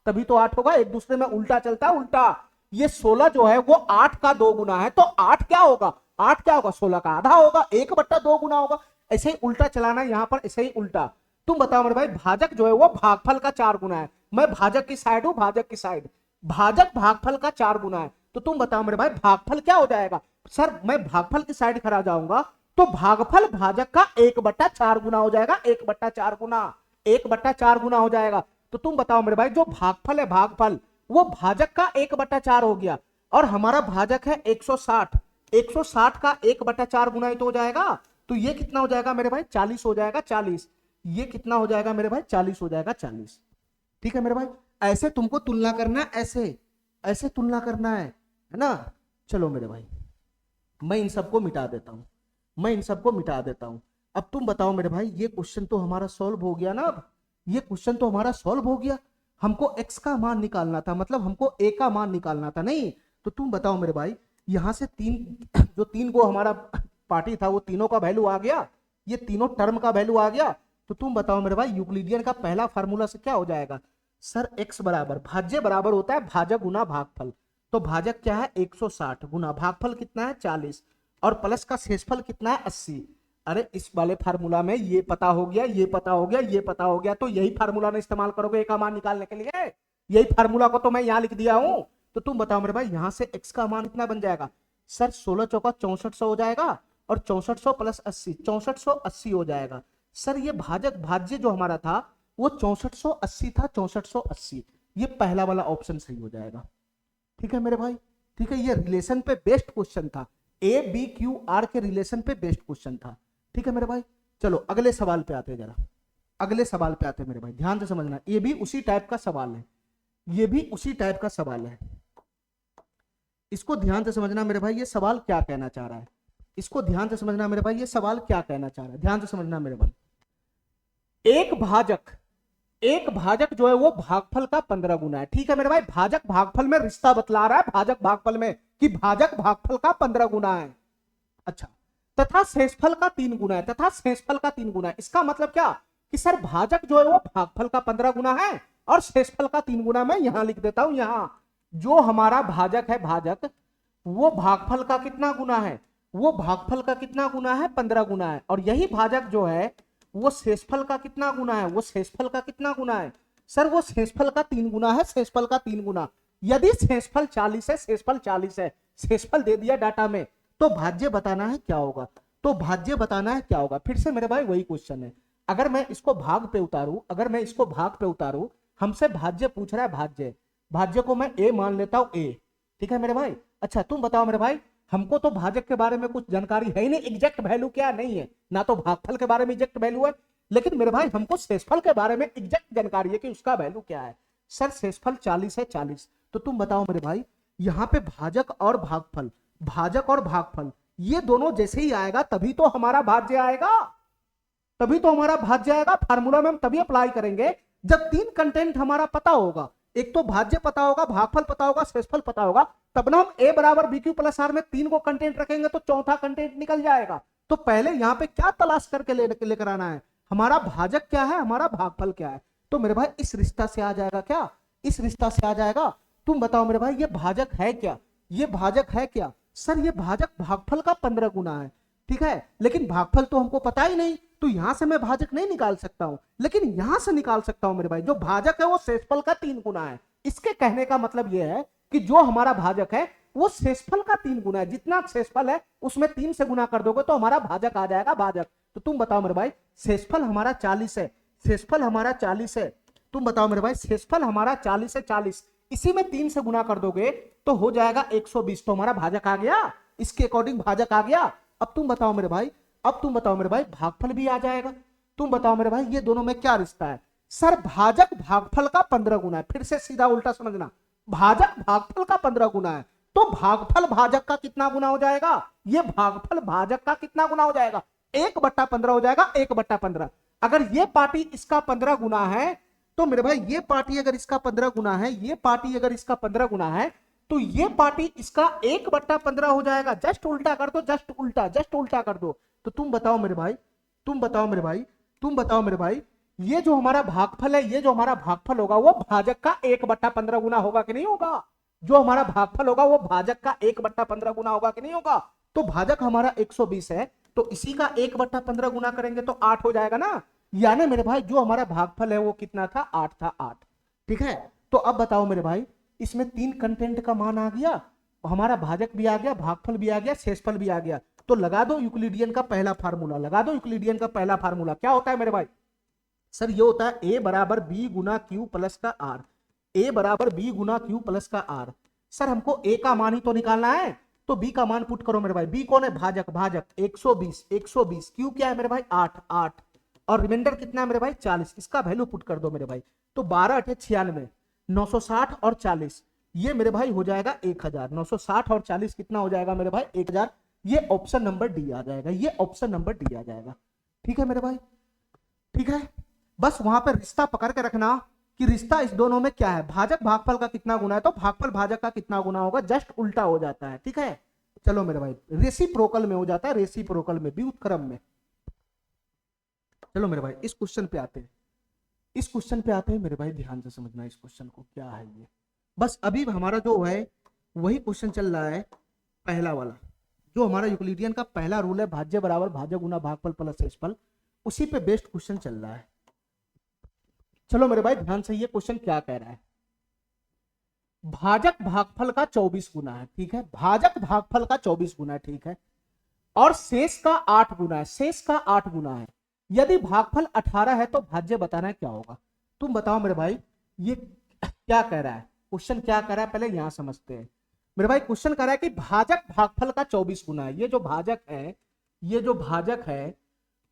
तभी तो 8 होगा, एक दूसरे में उल्टा चलता है, उल्टा। ये 16 जो है वो 8 का 2 गुना है, तो 8 क्या होगा, 8 क्या होगा, 16 का आधा होगा, 1/2 गुना होगा। ऐसे ही उल्टा चलाना यहां पर, ऐसे ही उल्टा। तुम बताओ मेरे भाई, भाजक जो है वो भागफल का 4 गुना है, मैं भाजक की साइड हूं, भाजक की साइड, भाजक भागफल का 4 गुना है। तो तुम बताओ मेरे भाई भागफल क्या हो जाएगा। सर मैं भागफल की साइड खड़ा जाऊंगा तो भागफल भाजक का 1/4 गुना हो जाएगा, 1/4 गुना, 1/4 गुना हो जाएगा। तो तुम बताओ मेरे भाई जो भागफल है भागफल वो भाजक का 1/4 हो गया, और हमारा भाजक है 160, 160 का 1/4 गुना ही तो हो जाएगा। तो ये कितना हो जाएगा मेरे भाई 40 हो जाएगा, 40। ये कितना हो जाएगा मेरे भाई 40 हो जाएगा, 40। ठीक है मेरे भाई, ऐसे तुमको तुलना करना है, ऐसे ऐसे तुलना करना है ना। चलो मेरे भाई मैं इन सबको मिटा देता हूं, मैं इन सबको मिटा देता हूं। अब तुम बताओ मेरे भाई ये क्वेश्चन तो हमारा सॉल्व हो गया ना। अब ये क्वेश्चन तो हमारा सॉल्व हो गया। हमको x का मान निकालना था, मतलब हमको a का मान निकालना था, नहीं। तो तुम बताओ मेरे भाई यहां से जो तीन को हमारा पार्टी था वो तीनों का वैल्यू आ गया, ये तीनों टर्म का वैल्यू आ गया। तो तुम बताओ मेरे भाई यूक्लिडियन का पहला फार्मूला से क्या हो जाएगा। सर x बराबर भाज्य बराबर होता है भाजक गुना भागफल। तो भाजक क्या है 160 गुना भागफल कितना है 40, और प्लस का शेषफल कितना है 80। अरे इस वाले फार्मूला में ये पता हो गया, ये पता हो गया, ये पता हो गया, तो यही फार्मूला ने इस्तेमाल करोगे एक का मान निकालने के लिए। यही फार्मूला को तो मैं यहां लिख दिया हूं। तो तुम बताओ मेरे भाई यहां से x का मान कितना बन जाएगा। सर 16 चौका 6400 हो जाएगा, और 6400 प्लस 80 6480 हो जाएगा। सर ये भाजक भाज्य जो हमारा था वो 6480 था, 6480। ये पहला वाला ऑप्शन सही हो जाएगा। ठीक है मेरे भाई, ठीक है, ये रिलेशन पे बेस्ड क्वेश्चन था, ए बी क्यू आर के रिलेशन पे बेस्ड क्वेश्चन था। ठीक है मेरे भाई, चलो अगले सवाल पे आते हैं, जरा अगले सवाल पे आते हैं मेरे भाई, ध्यान से समझना, ये भी उसी टाइप का सवाल है, ये भी उसी टाइप का सवाल है। इसको ध्यान से समझना मेरे भाई, ये सवाल क्या कहना चाह रहा है, इसको ध्यान से समझना मेरे भाई, ये सवाल क्या कहना चाह रहा है, ध्यान से समझना मेरे भाई। एक भाजक जो है वो भागफल का 15 गुना है। ठीक है मेरे भाई, भाजक भागफल में रिश्ता बतला रहा है, भाजक भागफल में कि भाजक भागफल का 15 गुना है। अच्छा, तथा शेषफल का 3 गुना है, तथा शेषफल का 3 गुना है। इसका मतलब क्या कि सर भाजक जो है वो भागफल का 15 गुना है और शेषफल का 3 गुना। मैं यहां लिख देता हूं, यहां जो हमारा भाजक है भाजक वो भागफल का कितना गुना है, वो भागफल का कितना गुना है 15 गुना है, और यही भाजक जो है वो शेषफल का कितना गुना है, वो शेषफल का कितना गुना है। सर वो शेषफल का 3 गुना है, शेषफल का 3 गुना। यदि शेषफल 40 है, शेषफल 40 है, शेषफल दे दिया डाटा में, तो भाज्य बताना है क्या होगा, तो भाज्य बताना है क्या होगा। फिर से मेरे भाई वही क्वेश्चन है, अगर मैं इसको भाग पे उतारू, अगर मैं इसको भाग पे उतारू, हमसे भाज्य पूछ रहा है, भाज्य, भाज्य को मैं ए मान लेता हूं, ए। ठीक है मेरे भाई, अच्छा तुम बताओ मेरे भाई, हमको तो भाजक के बारे में कुछ जानकारी है ही नहीं, एग्जैक्ट वैल्यू क्या नहीं है, ना तो भागफल के बारे में एग्जैक्ट वैल्यू है, लेकिन मेरे भाई हमको शेषफल के बारे में एग्जैक्ट जानकारी है कि उसका वैल्यू क्या है। सर शेषफल 40 है, 40। तो तुम बताओ मेरे भाई यहाँ पे भाजक और भागफल, भाजक और भागफल ये दोनों जैसे ही आएगा तभी तो हमारा भाज्य आएगा, तभी तो हमारा भाज्य आएगा। फार्मूला में हम तभी अप्लाई करेंगे जब 3 कंटेंट हमारा पता होगा, एक तो भाज्य पता होगा, भागफल पता होगा, शेषफल पता होगा, तब ना हम a बराबर बी क्यू प्लस आर में 3 को कंटेंट रखेंगे तो चौथा कंटेंट निकल जाएगा। तो पहले यहाँ पे क्या तलाश करके लेकर आना है, हमारा भाजक क्या है, हमारा भागफल क्या है। तो मेरे भाई इस रिश्ता से आ जाएगा, क्या इस रिश्ता से आ जाएगा। तुम बताओ मेरे भाई ये भाजक है क्या, ये भाजक है क्या। सर ये भाजक भागफल का 15 गुना है, ठीक है, लेकिन भागफल तो हमको पता ही नहीं, तो यहां से मैं भाजक नहीं निकाल सकता हूं, लेकिन यहां से निकाल सकता हूं मेरे भाई, जो भाजक है वो शेषफल का 3 गुना है। इसके कहने का मतलब यह है कि जो हमारा भाजक है वो शेषफल का 3 गुना है, जितना शेषफल है उसमें 3 से गुना कर दोगे तो हमारा भाजक आ जाएगा, भाजक। तो तुम बताओ मेरे भाई शेषफल हमारा 40 है, शेषफल हमारा 40 है, तुम बताओ मेरे भाई शेषफल हमारा 40 है, 40 इसी में 3 से गुना कर दोगे तो हो जाएगा 120, तो हमारा भाजक आ गया, इसके अकॉर्डिंग भाजक आ गया। अब तुम बताओ मेरे भाई, अब तुम बताओ मेरे भाई भागफल भी आ जाएगा। तुम बताओ मेरे भाई ये दोनों में क्या रिश्ता है। सर भाजक भागफल का 15 गुना है, फिर से सीधा उल्टा समझना, भाजक भागफल का 15 गुना है, तो भागफल भाजक का कितना गुना हो जाएगा, ये भागफल भाजक का कितना गुना हो जाएगा, 1/15 हो जाएगा, 1/15। अगर ये पार्टी इसका 15 गुना है तो मेरे भाई ये पार्टी अगर इसका 15 गुना है, ये पार्टी अगर इसका 15 गुना है तो ये पार्टी इसका 1/15 हो जाएगा। जस्ट उल्टा कर दो, जस्ट उल्टा, जस्ट उल्टा कर दो। तो तुम बताओ मेरे भाई, तुम बताओ मेरे भाई, तुम बताओ मेरे भाई, ये जो हमारा भागफल है, ये जो हमारा भागफल होगा वो भाजक का 1/15 गुना होगा कि नहीं होगा। जो हमारा भागफल होगा वो भाजक का 1/15 गुना होगा कि नहीं होगा। तो भाजक हमारा 120 है, तो इसी का 1/15 गुना करेंगे तो 8 हो जाएगा ना। यानी मेरे भाई जो हमारा भागफल है वो कितना था, 8 था, 8। ठीक है, तो अब बताओ मेरे भाई इसमें 3 कंटेंट का मान आ गया, हमारा भाजक भी आ गया, भागफल भी आ गया, शेषफल भी आ गया। तो लगा दो यूक्लिडियन का पहला फार्मूला, लगा दो यूक्लिडियन का पहला फार्मूला। क्या होता है मेरे भाई? सर ये होता है ए बराबर बी गुना क्यू प्लस का आर। ए बराबर बी गुना क्यू प्लस का आर। सर हमको ए का मान ही तो निकालना है, तो बी का मान पुट करो मेरे भाई। बी कौन है? भाजक। भाजक 120, 120। क्यू क्या है मेरे भाई? 8, 8। और रिमाइंडर कितना है मेरे भाई? 40। इसका वैल्यू पुट कर दो मेरे भाई। तो 12 8 96, 960 और 40, ये मेरे भाई हो जाएगा 1000। 960 और 40 कितना हो जाएगा मेरे भाई? 1000। ये ऑप्शन नंबर डी आ जाएगा, ये ऑप्शन नंबर डी आ जाएगा। ठीक है मेरे भाई, ठीक है। बस वहां पर रिश्ता पकड़ के रखना कि रिश्ता इस दोनों में क्या है, भाजक भागफल का कितना गुना है, तो भागफल भाजक का कितना गुना होगा, जस्ट उल्टा हो जाता है। ठीक है, चलो मेरे भाई, रेसिप्रोकल में हो जाता है, रेसिप्रोकल में, व्युत्क्रम में। चलो मेरे भाई इस क्वेश्चन पे आते हैं, इस क्वेश्चन पे आते हैं मेरे भाई, ध्यान से समझना इस क्वेश्चन को, क्या है ये। बस अभी हमारा जो है वही क्वेश्चन चल रहा है, पहला वाला, जो हमारा यूक्लिडियन का पहला रूल है, भाज्य बराबर भाज्य गुना भागफल प्लस शेषफल, उसी पे बेस्ड क्वेश्चन चल रहा है। चलो मेरे भाई ध्यान से, ये क्वेश्चन क्या कह रहा है? भाजक भागफल का 24 गुना है, ठीक है, भाजक भागफल का 24 गुना है, ठीक है, और शेष का 8 गुना है, शेष का 8 गुना है। यदि भागफल 18 है तो भाज्य बताना है क्या होगा। तुम बताओ मेरे भाई ये क्या कह रहा है, क्वेश्चन क्या कह रहा है, पहले यहां समझते हैं मेरे भाई। क्वेश्चन कह रहा है कि भाजक भागफल का 24 गुना है। ये जो भाजक है, ये जो भाजक है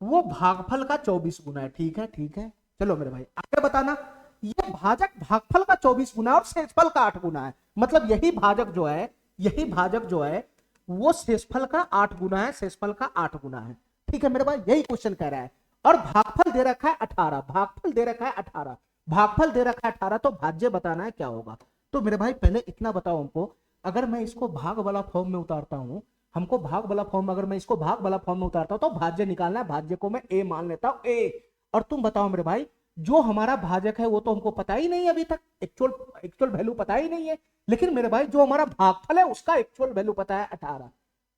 वो भागफल का 24 गुना है, ठीक है, ठीक है। चलो मेरे भाई आगे बताना, ये भाजक भागफल का 24 गुना और शेषफल का 8 गुना है, मतलब यही भाजक जो है, यही भाजक जो है वो शेषफल का 8 गुना है, शेषफल का 8 गुना है। ठीक है मेरे भाई, यही क्वेश्चन कह रहा है। और भागफल दे रखा है 18, भागफल दे रखा है 18, भागफल दे रखा है 18, तो भाज्य बताना है क्या होगा। तो मेरे भाई पहले इतना बताओ हमको, अगर मैं इसको भाग वाला फॉर्म में उतारता हूं, हमको भाग वाला फॉर्म, अगर मैं इसको भाग वाला फॉर्म में उतारता हूं तो भाज्य निकालना है, भाज्य को मैं ए मान लेता हूं, ए। और तुम बताओ मेरे भाई, जो हमारा भाजक है वो तो हमको पता ही नहीं है अभी तक, एक्चुअल एक्चुअल वैल्यू पता ही नहीं है। लेकिन मेरे भाई जो हमारा भागफल है उसका एक्चुअल वैल्यू पता है 18,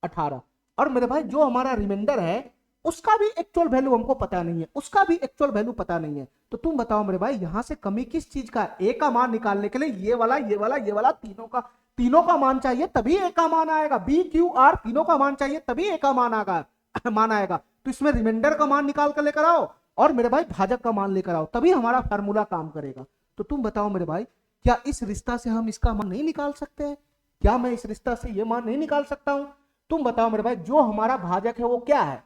18। और मेरे भाई जो हमारा रिमाइंडर है उसका भी एक्चुअल वैल्यू हमको पता नहीं है, उसका भी एक्चुअल वैल्यू पता नहीं है। तो तुम बताओ मेरे भाई यहां से कमी किस चीज का? ए का मान निकालने के लिए ये वाला, ये वाला, ये वाला, तीनों का मान चाहिए तभी ए का मान आएगा। बी क्यू आर तीनों का मान चाहिए तभी ए का मान आएगा, मान आएगा। तो इसमें रिमाइंडर का मान निकाल कर लेकर आओ और मेरे भाई भाजक का मान लेकर आओ, तभी हमारा फार्मूला काम करेगा। तो तुम बताओ मेरे भाई, क्या इस रिश्ता से हम इसका मान नहीं निकाल सकते हैं? क्या मैं इस रिश्ता से ये मान नहीं निकाल सकता हूं? तुम बताओ मेरे भाई, जो हमारा भाजक है वो क्या है?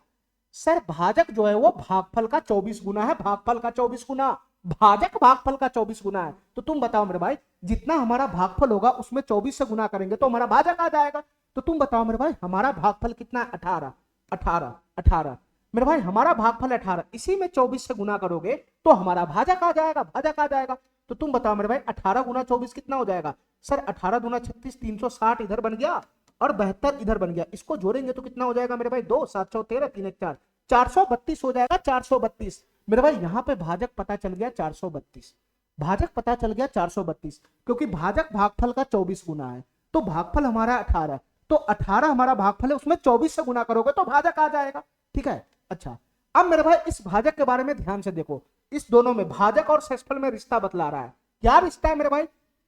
सर भाजक जो है वो भागफल का 24 गुना है, भागफल का 24 गुना, भाजक भागफल का 24 गुना है। तो तुम बताओ मेरे भाई, जितना हमारा भागफल होगा उसमें 24 से गुना करेंगे तो हमारा भाजक आ जाएगा। तो तुम बताओ मेरे भाई हमारा भागफल कितना है? 18, 18, 18। मेरे भाई हमारा भागफल 18, इसी में 24 से गुना करोगे तो हमारा भाजक आ जाएगा, भाजक आ जाएगा। तो तुम बताओ मेरे भाई 18 गुना 24 कितना हो जाएगा? सर 18 गुना 36, 360 इधर बन गया और 72 इधर बन गया, इसको जोड़ेंगे तो कितना हो जाएगा मेरे भाई? 2 7 13 3 1 4, 432 हो जाएगा, 432। मेरे भाई यहाँ पे भाजक पता चल गया 432, भाजक पता चल गया 432, क्योंकि भाजक भागफल का 24 गुना है, तो भागफल हमारा 18, तो 18 हमारा भागफल है, उसमें 24 से गुना करोगे तो भाजक आ जाएगा। ठीक है, अच्छा अब मेरे भाई इस भाजक के बारे में ध्यान से देखो, इस दोनों में भाजक और शेषफल में रिश्ता बतला रहा है। क्या रिश्ता है मेरे भाई?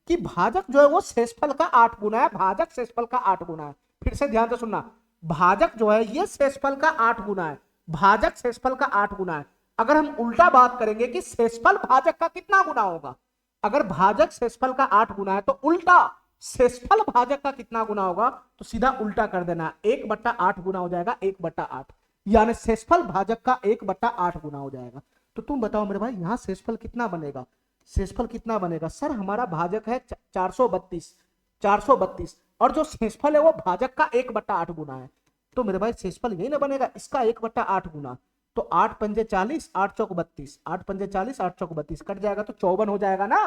कि भाजक जो है वो शेषफल का 8 गुना है, भाजक शेषफल का 8 गुना है। फिर से ध्यान से सुनना, भाजक जो है ये शेषफल का 8 गुना है, भाजक शेषफल का 8 गुना है। अगर हम उल्टा बात करेंगे कि शेषफल भाजक का कितना गुना होगा, अगर भाजक शेषफल का 8 गुना है तो उल्टा शेषफल भाजक का कितना गुना होगा, तो सीधा उल्टा कर देना, 1/8 गुना हो जाएगा, 1/8, यानी शेषफल भाजक का 1/8 गुना हो जाएगा। तो तुम बताओ मेरे भाई यहां शेषफल कितना बनेगा? शेषफल कितना बनेगा? सर हमारा भाजक है 432, 432, और जो शेषफल है वो भाजक का 1/8 गुना है, तो मेरे भाई शेषफल यही ना बनेगा, इसका 1/8 गुना। तो 8 पंजे 40, 8 चौक 32, 8 पंजे 40, 8 चौक 32, कट जाएगा तो 54 हो जाएगा ना।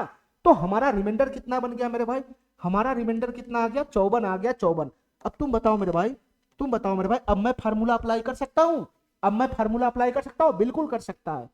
तो हमारा रिमाइंडर कितना बन गया मेरे भाई? हमारा रिमाइंडर कितना आ गया? 54 आ गया, 54। अब तुम बताओ मेरे भाई, तुम बताओ मेरे भाई, अब मैं फार्मूला अप्लाई कर सकता हूं? अब मैं फार्मूला अप्लाई कर सकता हूं? बिल्कुल कर सकता है।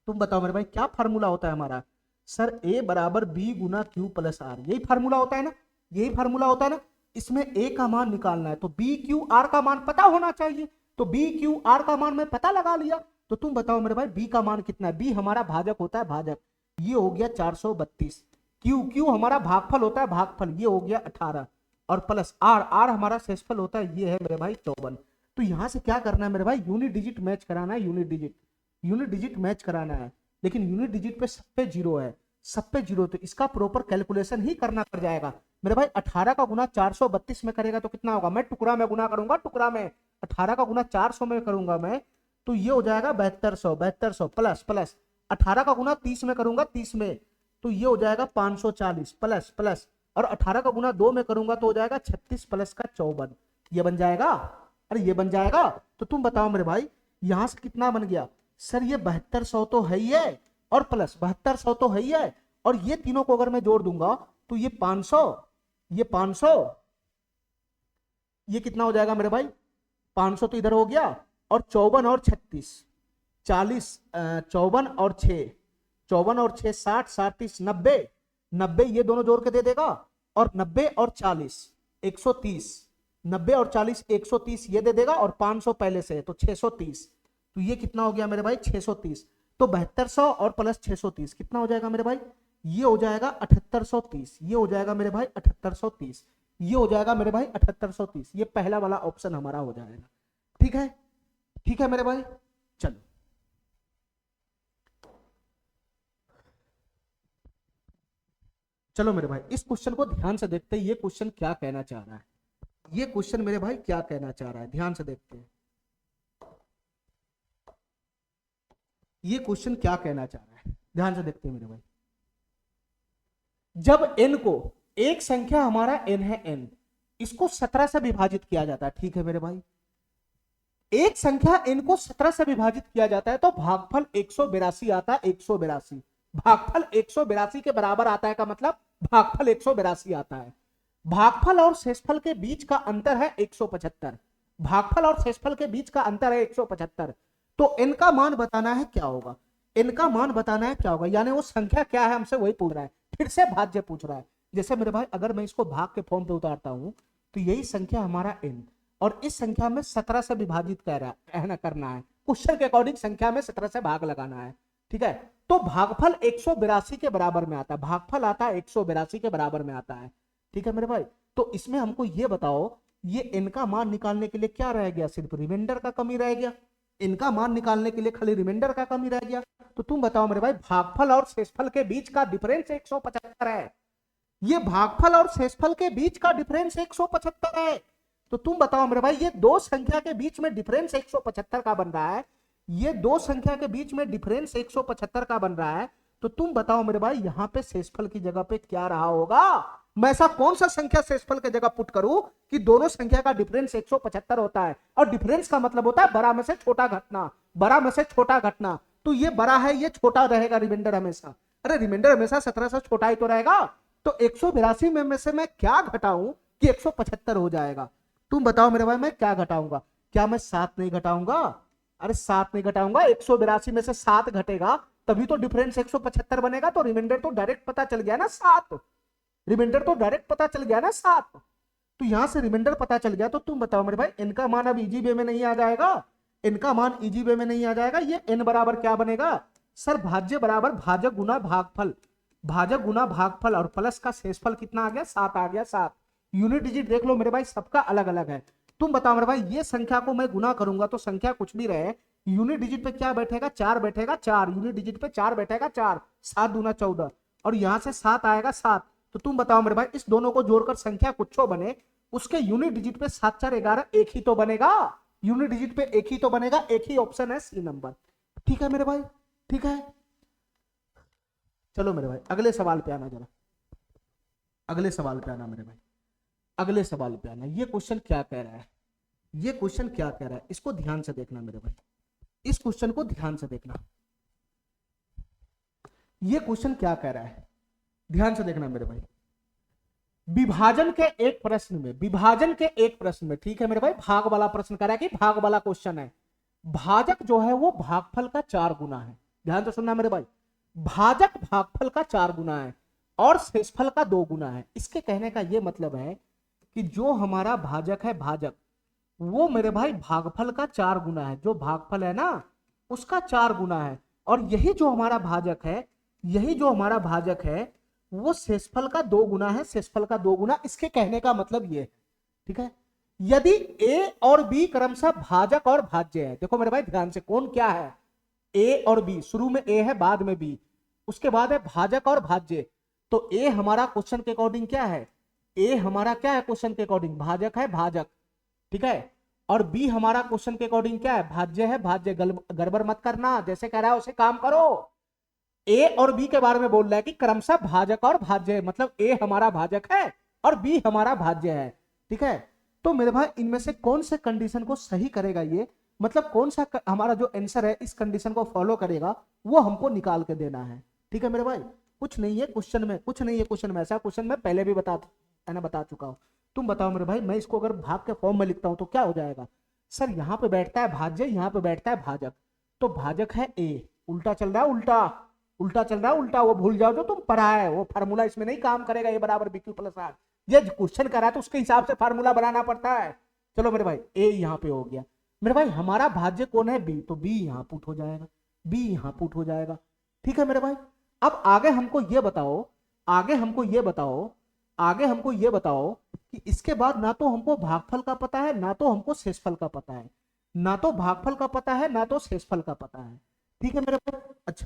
तुम बताओ मेरे भाई क्या फार्मूला होता है हमारा? सर ए बराबर बी गुना क्यू प्लस आर, यही फार्मूला होता है ना, यही फार्मूला होता है ना। इसमें ए का मान निकालना है तो बी क्यू आर का मान पता होना चाहिए, तो बी क्यू आर का मान मैं पता लगा लिया। तो तुम बताओ मेरे भाई बी का मान कितना है? बी हमारा भाजक होता है, भाजक, ये हो गया 432, क्यू क्यू हमारा भागफल होता है, भागफल, ये हो गया 18, और प्लस आर, आर हमारा शेषफल होता है, ये है मेरे भाई 54। तो यहां से क्या करना है मेरे भाई, यूनिट डिजिट मैच कराना है, यूनिट डिजिट मैच कराना है। लेकिन यूनिट डिजिट पे सब पे जीरो है, सब पे जीरो, तो इसका प्रॉपर कैलकुलेशन ही करना पड़ जाएगा मेरे भाई। 18 का गुना 432 में करेगा तो कितना होगा, मैं टुकड़ा में गुना करूंगा, टुकड़ा में 18 का गुना 400 में करूंगा मैं, तो ये हो जाएगा 7200 प्लस प्लस 18 का गुना 30 में करूंगा, 30 में, तो ये हो जाएगा 540 प्लस प्लस, और 18 का गुना 2 में करूंगा तो हो जाएगा 36 प्लस का 54, ये बन जाएगा। अरे ये बन जाएगा। तो तुम बताओ मेरे भाई यहां से कितना बन गया, सर ये 7200 तो है ही है, और प्लस 7200 तो है ही है, और ये तीनों को अगर मैं जोड़ दूंगा तो ये 500, ये 500, ये कितना हो जाएगा मेरे भाई, 500 तो इधर हो गया, और 54 और 36 40, 54 और 6, 54 और 6 60, 37 90, 90 ये दोनों जोड़ के दे देगा, और 90 और 40 130, 90 और 40 130 ये दे देगा, और 500 पहले से तो 630, तो ये कितना हो गया मेरे भाई 630। तो 7200 और प्लस 630 कितना हो जाएगा मेरे भाई, ये हो जाएगा 7830, ये हो जाएगा मेरे भाई 7830, ये हो जाएगा मेरे भाई 7830, ये पहला वाला ऑप्शन हमारा हो जाएगा। ठीक है, ठीक है मेरे भाई। चलो चलो मेरे भाई इस क्वेश्चन को ध्यान से देखते हैं, ये क्वेश्चन क्या कहना चाह रहा है, ये क्वेश्चन मेरे भाई क्या कहना चाह रहा है, ध्यान से देखते हैं ये क्वेश्चन क्या कहना चाह रहा है, ध्यान से देखते हैं मेरे भाई। जब n को, एक संख्या हमारा n है, n इसको 17 से विभाजित किया जाता है, ठीक है मेरे भाई, एक संख्या n को 17 से विभाजित किया जाता है तो भागफल 182 आता है, 182 भागफल 182 के बराबर आता है, का मतलब भागफल 182 आता है। भागफल और शेषफल के बीच का अंतर है 175, भागफल और शेषफल के बीच का अंतर है 175, तो n का मान बताना है क्या होगा, n का मान बताना है क्या होगा, यानी वो संख्या क्या है हमसे वही पूछ रहा है, फिर से भाज्य पूछ रहा है। जैसे मेरे भाई अगर मैं इसको भाग के फॉर्म पे उतारता हूं तो यही संख्या हमारा n, और इस संख्या में 17 से विभाजित करना है, क्वेश्चन के अकॉर्डिंग संख्या में 17 से भाग लगाना है, ठीक है। तो भागफल 182 के बराबर में आता है, भागफल आता है 182 के बराबर में आता है, ठीक है मेरे भाई। तो इसमें हमको ये बताओ, ये n का मान निकालने के लिए क्या रह गया, सिर्फ रिमाइंडर का कमी रह गया, इनका मान निकालने के लिए खाली रिमाइंडर का कमी रह गया। तो तुम बताओ मेरे भाई भागफल और शेषफल के बीच का डिफरेंस 175 है, ये भागफल और शेषफल के बीच का डिफरेंस 175 है। तो तुम बताओ मेरे भाई ये दो संख्या के बीच में डिफरेंस 175 का बन रहा है, ये दो संख्या के बीच में डिफरेंस 175 का बन रहा है, तो तुम बताओ मेरे भाई यहां पे शेषफल की जगह पे क्या रहा होगा, मैं ऐसा कौन सा संख्या शेषफल की जगह पुट करूं कि दोनों संख्या का डिफरेंस 175 होता है, और डिफरेंस का मतलब होता है बड़ा में से छोटा घटना, बड़ा में से छोटा घटना, तो ये बड़ा है ये छोटा रहेगा रिमाइंडर हमेशा, अरे रिमाइंडर हमेशा 17 से छोटा ही तो रहेगा, तो 182 में से मैं क्या घटाऊं कि 175 हो जाएगा, तुम बताओ मेरे भाई मैं क्या घटाऊंगा, क्या मैं 7 नहीं घटाऊंगा, अरे 7 नहीं घटाऊंगा, 182 में से 7 घटेगा तभी तो डिफरेंस 175 बनेगा, तो रिमाइंडर तो डायरेक्ट पता चल गया ना 7, रिमाइंडर तो डायरेक्ट पता चल गया ना 7, तो यहां से रिमाइंडर पता चल गया। तो तुम बताओ मेरे भाई इनका मान अब इजी वे में नहीं आ जाएगा, इनका मान इजी वे में नहीं आ जाएगा, ये n बराबर क्या बनेगा, सर भाज्य बराबर भाजक गुना भागफल, भाजक गुना भागफल, और प्लस का शेषफल कितना आ गया 7 आ गया, 7 यूनिट डिजिट देख लो मेरे भाई सबका अलग अलग है। तुम बताओ मेरे भाई ये संख्या को मैं गुना करूंगा तो संख्या कुछ भी रहे, यूनिट डिजिट पे क्या बैठेगा 4 बैठेगा, 4 यूनिट डिजिट पे 4 बैठेगा, 4 7 दूना 14, और यहां से 7 आएगा 7, तो तुम बताओ मेरे भाई इस दोनों को जोड़कर संख्या कुछ बने, उसके यूनिट डिजिट पे 7 4 11 एक ही तो बनेगा, यूनिट डिजिट पे एक ही तो बनेगा, एक ही ऑप्शन है सी नंबर, ठीक है मेरे भाई, ठीक है। चलो मेरे भाई अगले सवाल पे आना, जरा अगले सवाल पे आना मेरे भाई, अगले सवाल पे आना, ये क्वेश्चन क्या कह रहा है, ये क्वेश्चन क्या कह रहा है, इसको ध्यान से देखना मेरे भाई, इस क्वेश्चन को ध्यान से देखना, ये क्वेश्चन क्या कह रहा है ध्यान से देखना मेरे भाई। विभाजन के एक प्रश्न में, विभाजन के एक प्रश्न में, ठीक है मेरे भाई, भाग वाला प्रश्न कह रहा है कि भाग वाला क्वेश्चन है, भाजक जो है वो भागफल का 4 गुना है, ध्यान से सुनना मेरे भाई, भाजक भागफल का 4 गुना है और शेषफल का 2 गुना है। इसके कहने का यह मतलब है कि जो हमारा भाजक है, भाजक वो मेरे भाई भागफल का 4 गुना है, जो भागफल है ना उसका 4 गुना है, और यही जो हमारा भाजक है, यही जो हमारा भाजक है वो शेषफल का 2 गुना है, शेषफल का 2 गुना। इसके कहने का मतलब ये है, ठीक है, यदि ए और बी क्रमशः भाजक और भाज्य है। देखो मेरे भाई ध्यान से, कौन क्या है, ए और बी, शुरू में ए है बाद में बी, उसके बाद है भाजक और भाज्य। तो ए हमारा क्वेश्चन के अकॉर्डिंग क्या है, ए हमारा क्या है क्वेश्चन के अकॉर्डिंग, भाजक है, भाजक, ठीक है। और बी हमारा क्वेश्चन के अकॉर्डिंग क्या है, भाज्य है, भाज्य। गड़बड़ मत करना, जैसे कह रहा है उसे काम करो। ए और बी के बारे में बोल रहा है कि क्रमशः भाजक और भाज्य है, मतलब ए हमारा भाजक है और बी हमारा भाज्य है, ठीक है। तो मेरे भाई इनमें से कौन से कंडीशन को सही करेगा ये, मतलब कौन सा हमारा जो आंसर है इस कंडीशन को फॉलो करेगा, वो हमको निकाल के देना है, ठीक है मेरे भाई। कुछ नहीं है क्वेश्चन में, कुछ नहीं है क्वेश्चन में, ऐसा क्वेश्चन मैं पहले भी बता चुका हूं। तुम बताओ मेरे भाई, मैं इसको अगर भाग के फॉर्म में लिखता हूं तो क्या हो जाएगा। सर यहाँ पे बैठता है भाज्य, यहाँ पे बैठता है भाजक, तो भाजक है ए, उल्टा चल रहा है, उल्टा उल्टा चल रहा है, उल्टा। वो भूल जाओ जो तुम पढ़ा है, वो फार्मूला इसमें नहीं काम करेगा, ए बराबर बी क्यू प्लस आर। ये क्वेश्चन करा है तो उसके हिसाब से फार्मूला बनाना पड़ता है। चलो मेरे भाई ए यहाँ पे हो गया। मेरे भाई हमारा भाज्य कौन है, बी, तो बी यहाँ पुट हो जाएगा, बी यहाँ पुट हो जाएगा, ठीक है मेरे भाई। अब आगे हमको ये बताओ, आगे हमको ये बताओ, आगे हमको ये बताओ कि इसके बाद ना तो हमको भागफल का पता है, ना तो हमको शेषफल का पता है, ना तो भागफल का पता है, ना तो शेषफल का पता है, ठीक है मेरे भाई। अच्छा,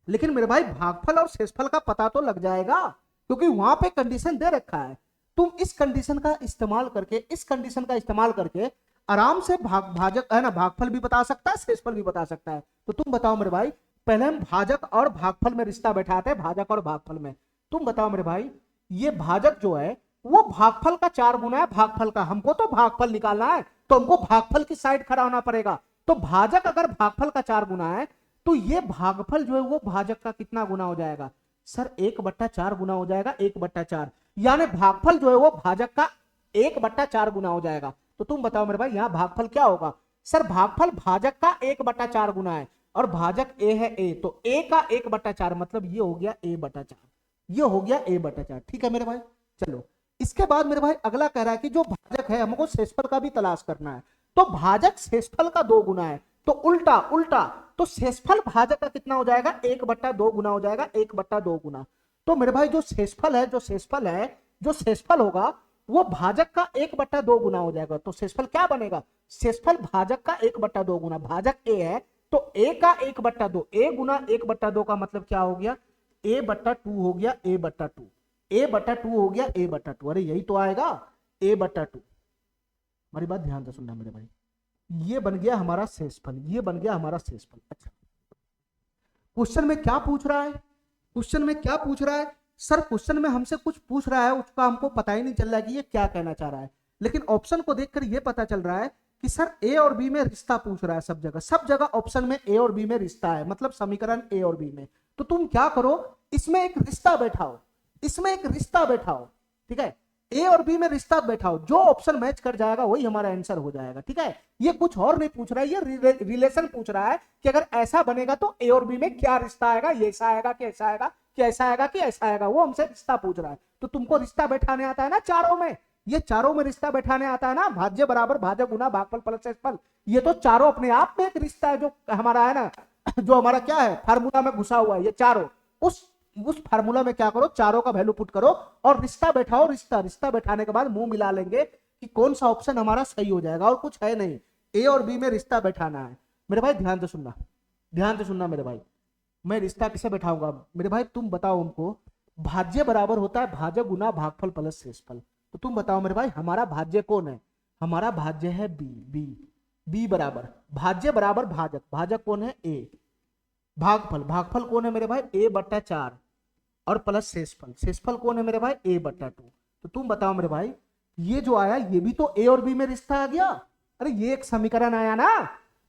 लेकिन मेरे भाई भागफल और शेषफल का पता तो लग जाएगा, क्योंकि वहां पे कंडीशन दे रखा है। तुम इस कंडीशन का इस्तेमाल करके, इस कंडीशन का इस्तेमाल करके आराम से भाजक है ना, भागफल भी बता सकता है, शेषफल भी बता सकता है। तो तुम बताओ मेरे भाई, पहले हम भाजक और भागफल में रिश्ता बैठाते हैं, भाजक और भागफल में। तुम बताओ मेरे भाई, ये भाजक जो है वो भागफल का 4 गुना है भागफल का, हमको तो भागफल निकालना है, तो हमको भागफल की साइड खड़ा होना पड़ेगा। तो भाजक अगर भागफल का 4 गुना है, तो ये भागफल जो है वो भाजक का कितना गुना हो जाएगा, सर 1/4 गुना हो जाएगा, 1/4, यानी भागफल जो है वो भाजक का 1/4 गुना हो जाएगा। तो तुम बताओ मेरे भाई यहाँ भागफल क्या होगा, सर भागफल भाजक का 1/4 गुना है, और भाजक ए है ए, तो ए का 1/4 मतलब ये हो गया a/4, ये हो गया a/4, ठीक है मेरे भाई। चलो इसके बाद मेरे भाई अगला कह रहा है कि जो भाजक है हमको शेषफल का भी तलाश करना है, तो भाजक शेषफल का 2 गुना है, तो उल्टा उल्टा, तो शेषफल भाजक का कितना हो जाएगा, 1/2 गुना हो जाएगा, 1/2 गुना। तो मेरे भाई जो शेषफल है, जो शेषफल होगा वो भाजक का 1/2 गुना हो जाएगा। तो शेषफल क्या बनेगा, शेषफल भाजक का 1/2 गुना, भाजक ए है तो ए का 1/2, ए गुना 1/2 का मतलब क्या हो गया, a/2 हो गया, a/2, a/2 हो गया, a/2। अरे यही तो आएगा, a/2। हमारी बात ध्यान से सुनना मेरे भाई, ये बन गया हमारा शेषफल, ये बन गया हमारा शेषफल। अच्छा, क्वेश्चन में क्या पूछ रहा है, क्वेश्चन में क्या पूछ रहा है, सर क्वेश्चन में हमसे कुछ पूछ रहा है, उसका हमको पता ही नहीं चल रहा है कि ये क्या कहना चाह रहा है, लेकिन ऑप्शन को देखकर ये पता चल रहा है कि सर ए और बी में रिश्ता पूछ रहा है। सब जगह ऑप्शन में ए और बी में रिश्ता है, मतलब समीकरण ए और बी में। तो तुम क्या करो, इसमें एक रिश्ता बैठाओ, इसमें एक रिश्ता बैठाओ, ठीक है, ए और बी में रिश्ता बैठाओ, जो ऑप्शन मैच कर जाएगा वही हमारा आंसर हो जाएगा, ठीक है। ये कुछ और नहीं पूछ रहा है, ये रिलेशन पूछ रहा है कि अगर ऐसा बनेगा तो ए और बी में क्या रिश्ता आएगा, ये ऐसा आएगा कि ऐसा आएगा, कि ऐसा आएगा कि ऐसा आएगा, वो हमसे रिश्ता पूछ रहा है। तो तुमको रिश्ता बैठाने आता है ना चारों में, ये चारों में रिश्ता बैठाने आता है ना, भाज्य बराबर भाजक गुना भागफल प्लस शेषफल, ये तो चारों अपने आप में एक रिश्ता है जो हमारा है ना, जो हमारा क्या है फार्मूला में घुसा हुआ है, ये चारों उस फार्मूला में क्या करो, चारों का वैल्यू पुट करो और रिश्ता बैठाओ, रिश्ता बैठाने के बाद मुंह मिला लेंगे कि कौन सा ऑप्शन हमारा सही हो जाएगा, और कुछ है नहीं, ए और बी में रिश्ता बैठाना है। मेरे भाई ध्यान से सुनना, ध्यान से सुनना मेरे भाई, मैं रिश्ता किसे बैठाऊंगा मेरे भाई, तुम बताओ हमको, भाज्य बराबर होता है भाजक गुना भागफल प्लस शेषफल। तो तुम बताओ मेरे भाई हमारा भाज्य कौन है, हमारा भाज्य है बी बराबर भाज्य बराबर भाजक, भाजक कौन है ए, भागफल कौन है मेरे भाई a/4, और प्लस शेषफल कौन है मेरे भाई a/2। तो तुम बताओ मेरे भाई, ये जो आया ये भी तो ए और बी में रिश्ता आ गया, अरे ये एक समीकरण आया ना,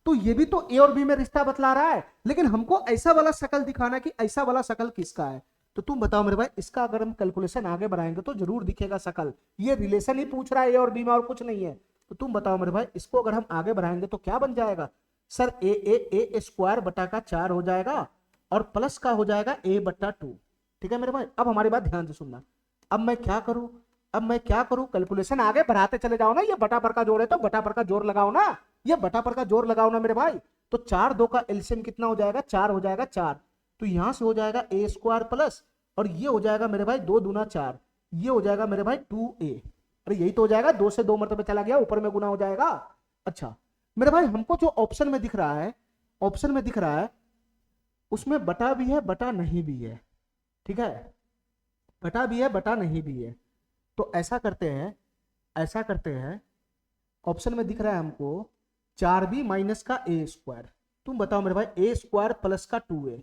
तो ये भी तो ए और बी में रिश्ता बतला रहा है, लेकिन हमको ऐसा वाला शकल दिखाना कि ऐसा वाला शकल किसका है। तो तुम बताओ मेरे भाई, इसका अगर हम कैलकुलेशन आगे बढ़ाएंगे तो जरूर दिखेगा शकल, ये रिलेशन ही पूछ रहा है ए और बी में, और कुछ नहीं है। तो तुम बताओ मेरे भाई, इसको अगर हम आगे बढ़ाएंगे तो क्या बन जाएगा, सर ए स्क्वायर बटा का 4 हो जाएगा, और प्लस का हो जाएगा a/2, ठीक है मेरे भाई। अब हमारी बात ध्यान से सुनना, अब मैं क्या करूं, कैलकुलेशन आगे बढ़ाते चले जाओ ना, ये बटा पर का जोड़ है तो बटा पर का जोर लगाओ ना, ये बटा पर का जोर लगाओ ना मेरे भाई। तो 4 2 का एलसीएम कितना हो जाएगा, 4 हो जाएगा, 4, तो यहां से हो जाएगा a² प्लस और ये हो जाएगा मेरे भाई 2 दूना 4, ये हो जाएगा मेरे भाई 2a। अरे यही तो हो जाएगा, 2 से 2 मरतबे चला गया, ऊपर में गुना हो जाएगा। अच्छा मेरे भाई हमको जो ऑप्शन में दिख रहा है, ऑप्शन में दिख रहा है उसमें बटा भी है बटा नहीं भी है, ठीक है, बटा भी है बटा नहीं भी है। तो ऐसा करते हैं, ऐसा करते हैं, ऑप्शन में दिख रहा है हमको 4b माइनस का a स्क्वायर। तुम बताओ मेरे भाई a स्क्वायर प्लस का 2a,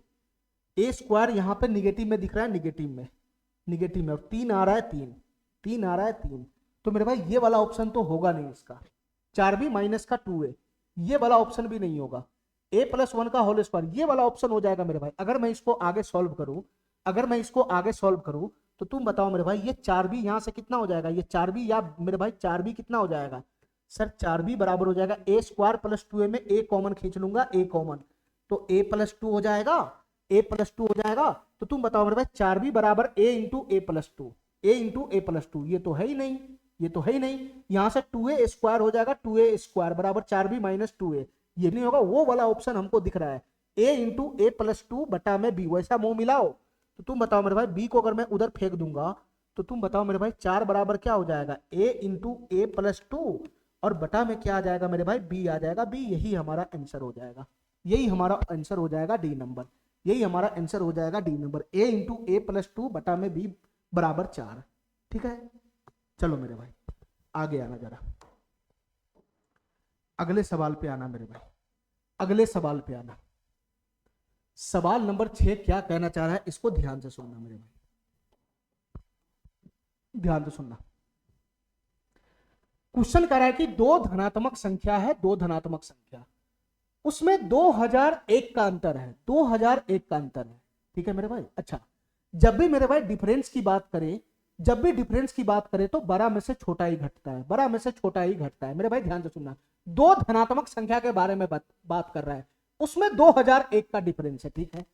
a स्क्वायर यहाँ पे निगेटिव में दिख रहा है, निगेटिव में, निगेटिव में, और 3 आ रहा है, 3 3 आ रहा है 3। तो मेरे भाई ये वाला ऑप्शन तो होगा नहीं इसका, 4b माइनस का 2a, ये वाला ऑप्शन भी नहीं होगा। a प्लस 1 का होल स्क्वायर, ये वाला ऑप्शन हो जाएगा मेरे भाई। अगर मैं इसको आगे सॉल्व करूं, अगर मैं इसको आगे सॉल्व करूं तो तुम बताओ मेरे भाई ये 4b यहां से कितना हो जाएगा, ये 4b, या मेरे भाई 4b कितना हो जाएगा सर, 4b बराबर हो जाएगा a स्क्वायर प्लस 2a में a कॉमन खींच लूंगा, a कॉमन, तो a प्लस 2 हो जाएगा, a प्लस 2 हो जाएगा। तो तुम बताओ मेरे भाई 4b बराबर a into a plus 2, a into a plus 2, ये तो है ही नहीं, ये तो है ही नहीं। यहां से 2a स्क्वायर हो जाएगा, 2a स्क्वायर बराबर 4b माइनस 2a, ये नहीं होगा। वो वाला ऑप्शन हमको दिख रहा है a इंटू a प्लस 2 बटा में b, वैसा मुंह मिलाओ। तो तुम बताओ मेरे भाई b को अगर मैं उधर फेंक दूंगा तो तुम बताओ मेरे भाई 4 बराबर क्या हो जाएगा, a इंटू a प्लस 2, और बटा में क्या आ जाएगा मेरे भाई, b आ जाएगा, b, यही हमारा आंसर हो जाएगा, यही हमारा आंसर हो जाएगा डी नंबर, यही हमारा आंसर हो जाएगा D number, a into a plus 2 बटा में b बराबर 4। ठीक है, चलो मेरे भाई आगे आना, जरा अगले सवाल पे आना मेरे भाई, अगले सवाल पे आना। सवाल नंबर 6 क्या कहना चाह रहा है, इसको ध्यान से सुनना मेरे भाई, ध्यान से सुनना। क्वेश्चन कह रहा है कि 2 धनात्मक संख्या है, 2 धनात्मक संख्या, उसमें 2001 का अंतर है, 2001 का अंतर है। ठीक है मेरे भाई। अच्छा, जब भी मेरे भाई डिफरेंस की बात करें, जब भी डिफरेंस की बात करें तो बड़ा में से छोटा ही घटता है, बड़ा में से छोटा ही घटता है। मेरे भाई ध्यान से सुनना, 2 धनात्मक संख्या के बारे में बात कर रहा है, उसमें 2001 का डिफरेंस है। ठीक है,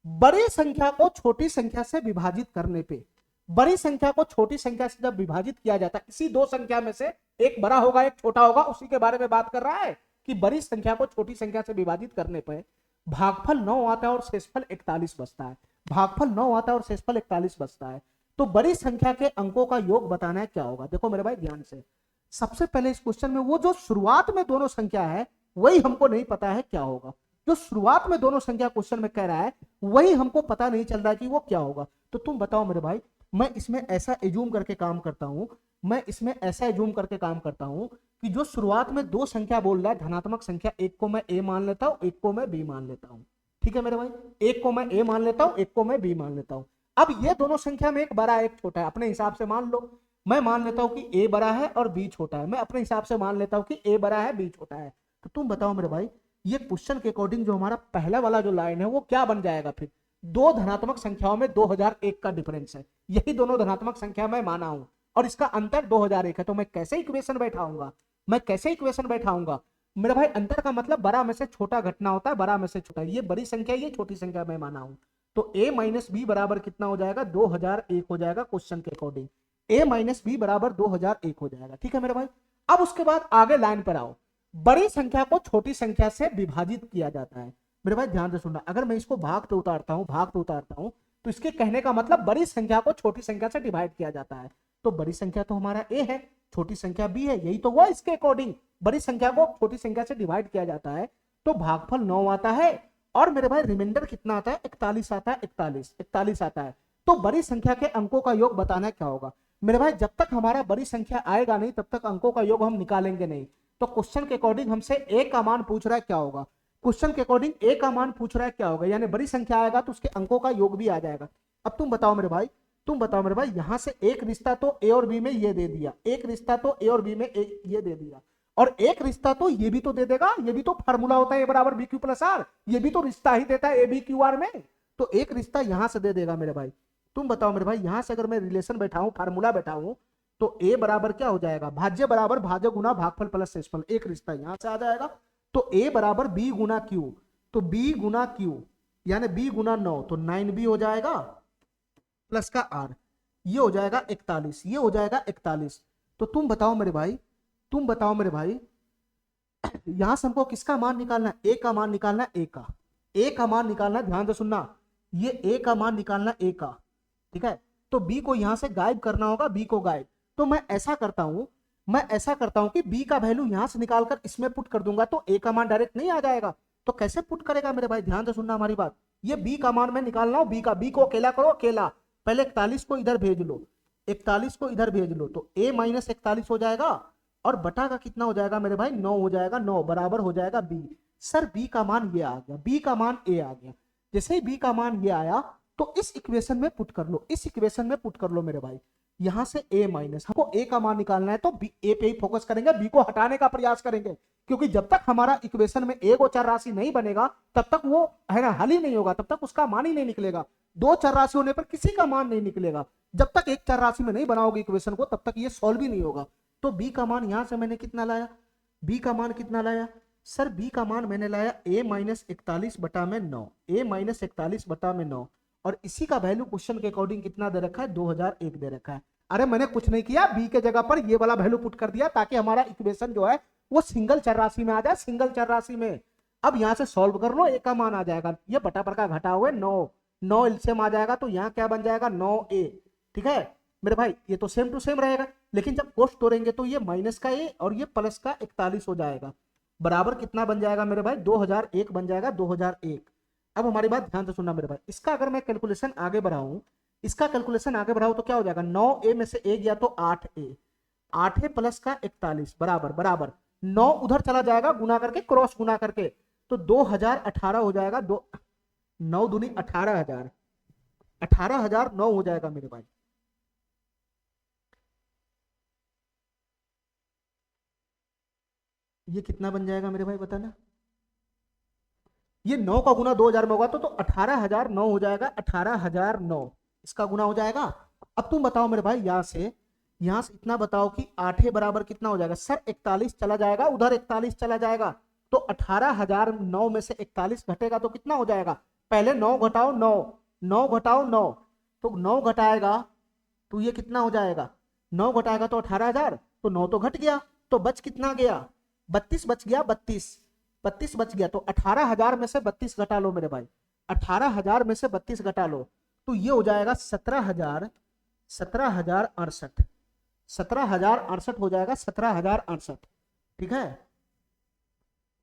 बड़ी संख्या को छोटी संख्या से विभाजित करने पे, बड़ी संख्या को छोटी संख्या से जब विभाजित किया जाता है, इसी 2 संख्या में से एक बड़ा होगा एक छोटा होगा, उसी के बारे में बात कर रहा है कि बड़ी संख्या को छोटी संख्या से विभाजित करने पर भागफल 9 आता है और शेषफल 41 बचता है, भागफल 9 आता है और शेषफल 41 बचता है। तो बड़ी संख्या के अंकों का योग बताना है, क्या होगा। देखो मेरे भाई ध्यान से, सबसे पहले इस क्वेश्चन में वो जो शुरुआत में दोनों संख्या है वही हमको नहीं पता है क्या होगा, जो शुरुआत में दोनों संख्या क्वेश्चन में कह रहा है वही हमको पता नहीं चल रहा है कि वो क्या होगा। तो तुम बताओ मेरे भाई, मैं इसमें ऐसा एज्यूम करके काम करता हूं, मैं इसमें ऐसा एज्यूम करके काम करता हूं कि जो शुरुआत में 2 संख्या बोल रहा है धनात्मक संख्या, एक को मैं a मान लेता हूं, एक को मैं b मान लेता हूं। ठीक है मेरे भाई, एक को मैं a मान लेता हूं, एक को मैं b मान लेता हूं। अब ये दोनों संख्या में एक बड़ा एक छोटा है, अपने हिसाब से मान लो। मैं मान लेता हूं कि a बड़ा है और b छोटा है, मैं अपने हिसाब से मान लेता हूं कि a बड़ा है b छोटा है। तो तुम बताओ मेरे भाई, ये क्वेश्चन के अकॉर्डिंग जो हमारा पहला वाला जो लाइन है वो क्या बन जाएगा फिर, 2 धनात्मक संख्याओं में 2001 का डिफरेंस है, यही दोनों धनात्मक संख्या मैं माना हूं और इसका अंतर 2001 है। तो मैं कैसे इक्वेशन बैठाऊंगा, मैं कैसे इक्वेशन बैठाऊंगा मेरे भाई, अंतर का मतलब बड़ा में से छोटा घटना होता है, बड़ा में से छोटा, ये बड़ी संख्या ये छोटी संख्या मैं माना हूं। तो a माइनस बी बराबर कितना हो जाएगा, 2001 हो जाएगा क्वेश्चन के अकॉर्डिंग, a माइनस बी बराबर 2001 हो जाएगा। ठीक है मेरे भाई, अब उसके बाद आगे लाइन पर आओ, बड़ी संख्या को छोटी संख्या से विभाजित किया जाता है। मेरे भाई ध्यान से सुनना, अगर मैं इसको भाग पे उतारता हूं, भाग पे उतारता हूं, तो इसके कहने का मतलब बड़ी संख्या को छोटी संख्या से डिवाइड किया जाता है। तो बड़ी संख्या तो हमारा a है, छोटी संख्या b है, यही तो हुआ इसके अकॉर्डिंग, बड़ी संख्या को छोटी संख्या से डिवाइड किया जाता है। तो भागफल 9 आता है और मेरे भाई रिमाइंडर कितना आता है, 41 आता है, 41 आता है। तो बड़ी संख्या के अंकों का योग बताना क्या होगा मेरे भाई, जब तक हमारा बड़ी संख्या आएगा नहीं तब तक अंकों का योग हम निकालेंगे नहीं। तो क्वेश्चन के अकॉर्डिंग हमसे a का मान पूछ रहा है क्या होगा, क्वेश्चन के अकॉर्डिंग a का मान पूछ रहा है क्या होगा, यानी बड़ी संख्या आएगा तो उसके अंकों का योग भी आ जाएगा। अब तुम बताओ मेरे भाई, तुम बताओ मेरे भाई, यहां से एक रिश्ता तो a और b में ये दे दिया, एक रिश्ता तो a और b में ये दे दिया, और एक रिश्ता तो ये भी तो दे देगा, ये भी तो फार्मूला होता है a बराबर b क्यू प्लस आर, ये भी तो रिश्ता ही देता है a b क्यू आर में, तो एक रिश्ता यहां से दे देगा मेरे भाई। तुम बताओ मेरे भाई, यहां से अगर मैं रिलेशन बैठाऊं, फार्मूला बैठाऊं, तो a बराबर क्या हो जाएगा, भाज्य बराबर भाज्य गुना भागफल प्लस शेषफल, एक रिश्ता यहां से आ जाएगा। तो a बराबर b गुना q, तो b गुना q यानी b गुना 9, तो 9b हो जाएगा प्लस का r, ये हो जाएगा 41, ये हो जाएगा 41। तो तुम बताओ मेरे भाई, तुम बताओ मेरे भाई, यहां से हमको किसका मान निकालना है, a का मान निकालना है, a का मान निकालना है, ध्यान से सुनना, ये a का मान निकालना a का, ठीक है, तो बी को यहां से गायब करना होगा, बी को गायब। तो मैं ऐसा करता हूं कि बी का वैल्यू यहां से निकालकर इसमें पुट कर दूंगा, तो ए का मान डायरेक्ट नहीं आ जाएगा। तो कैसे पुट करेगा मेरे भाई, ध्यान से सुनना हमारी बात। ये बी का मान मैं निकालना हूं, बी को अकेला करो, अकेला। पहले 41 को इधर भेज लो, 41 को इधर भेज लो, तो a माइनस 41 हो जाएगा, और बटा का कितना हो जाएगा मेरे भाई, 9 हो जाएगा, 9 बराबर हो जाएगा b। सर b का मान ये आ गया, b का मान a आ गया। जैसे ही b का मान ये आया तो इस इक्वेशन में पुट कर लो, इस इक्वेशन में पुट कर लो मेरे भाई। यहां से a माइनस, हमको a का मान निकालना है तो b, a पे ही फोकस करेंगे, b को हटाने का प्रयास करेंगे, क्योंकि जब तक हमारा इक्वेशन में a को चर राशि नहीं बनेगा तब तक वो है ना हल ही नहीं होगा, तब तक उसका मान ही नहीं निकलेगा। दो चर राशि होने पर किसी का मान नहीं निकलेगा। जब तक एक चर राशि में नहीं बनाओगे इक्वेशन को तब तक ये सॉल्व ही नहीं होगा। तो b का मान यहां से मैंने कितना लाया, b का मान कितना लाया सर, b का मान मैंने लाया a माइनस 41 बटा में 9, a माइनस 41 बटा में 9, और इसी का वैल्यू क्वेश्चन के अकॉर्डिंग कितना दे रखा है, 2001 दे रखा है। अरे मैंने कुछ नहीं किया, b के जगह पर ये वाला वैल्यू पुट कर दिया ताकि हमारा इक्वेशन जो है वो सिंगल चर राशि में आ जाए, सिंगल चर राशि में। अब यहां से सॉल्व कर लो, a का मान आ जाएगा, ये बटा पर का घटा हुआ 9 एलसीएम आ जाएगा, तो यहाँ क्या बन जाएगा 9a। ठीक है मेरे भाई, ये तो सेम टू सेम रहेगा, लेकिन जब कोष्ट तोड़ेंगे तो ये माइनस का a और ये प्लस का 41 हो जाएगा, बराबर कितना बन जाएगा मेरे भाई, 2001 बन जाएगा, 2001। अब हमारी बात ध्यान से सुनना मेरे भाई, इसका अगर मैं कैलकुलेशन आगे बढ़ाऊं, इसका कैलकुलेशन आगे बढ़ाऊं तो क्या हो जाएगा, 9a में से a गया तो 8a, 8a प्लस का 41 बराबर बराबर 9 उधर चला जाएगा गुना करके, क्रॉस गुना करके, तो 2018 हो जाएगा, 9 दूनी 18,000, 18,009 हो जाएगा मेरे भाई। ये कितना बन जाएगा मेरे भाई बताना, ये 9 का गुना 2000 में होगा तो 18,009 हो जाएगा, 18,009 इसका गुना हो जाएगा। अब तुम बताओ मेरे भाई, यहां से इतना बताओ कि 8 बराबर कितना हो जाएगा सर, 41 चला जाएगा उधर, 41 चला जाएगा, तो 18,009 में से 41 घटेगा तो कितना हो जाएगा, पहले 9 घटाओ 9, 9 घटाओ 9, तो 9 घटाएगा तो ये कितना हो जाएगा, 9 घटाएगा तो 18,000, तो 9 तो घट गया, तो बच कितना गया, 32 बच गया, 32 बच गया, तो 18,000 में से 32 घटा लो मेरे भाई, 18,000 में से 32 घटा लो, तो ये हो जाएगा 17,068, 17,068 हो जाएगा, 17,068। ठीक है,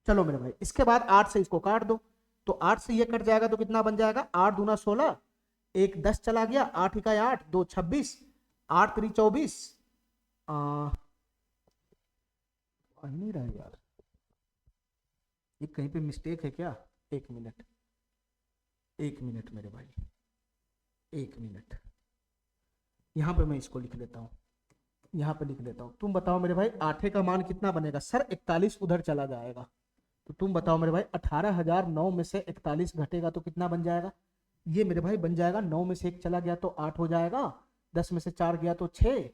चलो मेरे भाई, इसके बाद 8 से इसको काट दो, तो 8 से ये कट जाएगा तो कितना बन जाएगा, 8 दूना 16, 1 10 चला गया, 8 इकाई 8, 2 26, 8 3 24, नहीं रहा यार, ये कहीं पे मिस्टेक है क्या, 1 मिनट, 1 मिनट मेरे भाई, 1 मिनट, यहां पे मैं इसको लिख लेता हूं, यहां पे लिख लेता हूं। तुम बताओ मेरे भाई 8 का मान कितना बनेगा सर, 41 उधर चला जाएगा, तो तुम बताओ मेरे भाई 18,009 में से 41 घटेगा तो कितना बन जाएगा, ये मेरे भाई बन जाएगा, 9 में से 1 चला गया तो 8 हो जाएगा, 10 में से 4 गया तो 6,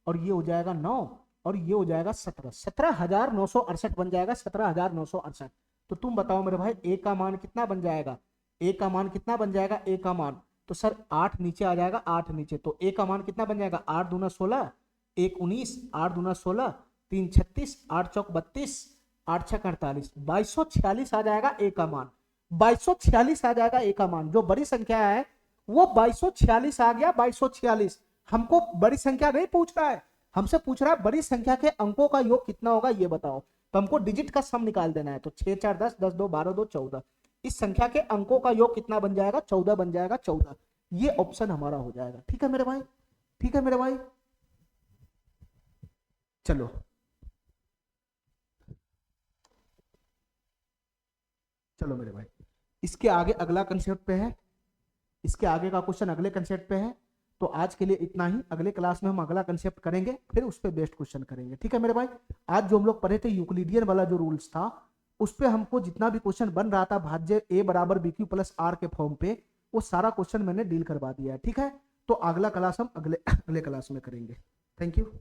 और ये हो जाएगा 9, और ये हो जाएगा 17, 17,968 बन जाएगा, 17,968। तो तुम बताओ मेरे भाई ए का मान कितना बन जाएगा, ए का मान कितना बन जाएगा, ए का मान तो सर 8 नीचे आ जाएगा, 8 नीचे, तो ए का मान कितना बन जाएगा, 8 दूना 16, 1 19, 8 दूना 16, 3 36, 8 चौक 32, 8 छक 48, 2246 आ जाएगा ए का मान, 2246 आ जाएगा ए का मान। जो बड़ी संख्या है वो 2246 आ गया, 2246। हमको बड़ी संख्या नहीं पूछ रहा है, हमसे पूछ रहा है बड़ी संख्या के अंकों का योग कितना होगा ये बताओ, तो हमको डिजिट का सम निकाल देना है, तो 6 4 10, 10 2 12 2 14, इस संख्या के अंकों का योग कितना बन जाएगा, 14 बन जाएगा, 14, ये ऑप्शन हमारा हो जाएगा। ठीक है मेरे भाई, ठीक है मेरे भाई, चलो चलो मेरे भाई, इसके आगे अगला कंसेप्ट पे है, इसके आगे का क्वेश्चन अगले कंसेप्ट पे है। तो आज के लिए इतना ही, अगले क्लास में हम अगला कंसेप्ट करेंगे, फिर उस पर बेस्ट क्वेश्चन करेंगे। ठीक है मेरे भाई, आज जो हम लोग पढ़े थे यूक्लिडियन वाला जो रूल्स था, उस पर हमको जितना भी क्वेश्चन बन रहा था भाज्य ए बराबर बी क्यू प्लस आर के फॉर्म पे, वो सारा क्वेश्चन मैंने डील करवा दिया है। ठीक है, तो अगला क्लास हम अगले क्लास में करेंगे। Thank you.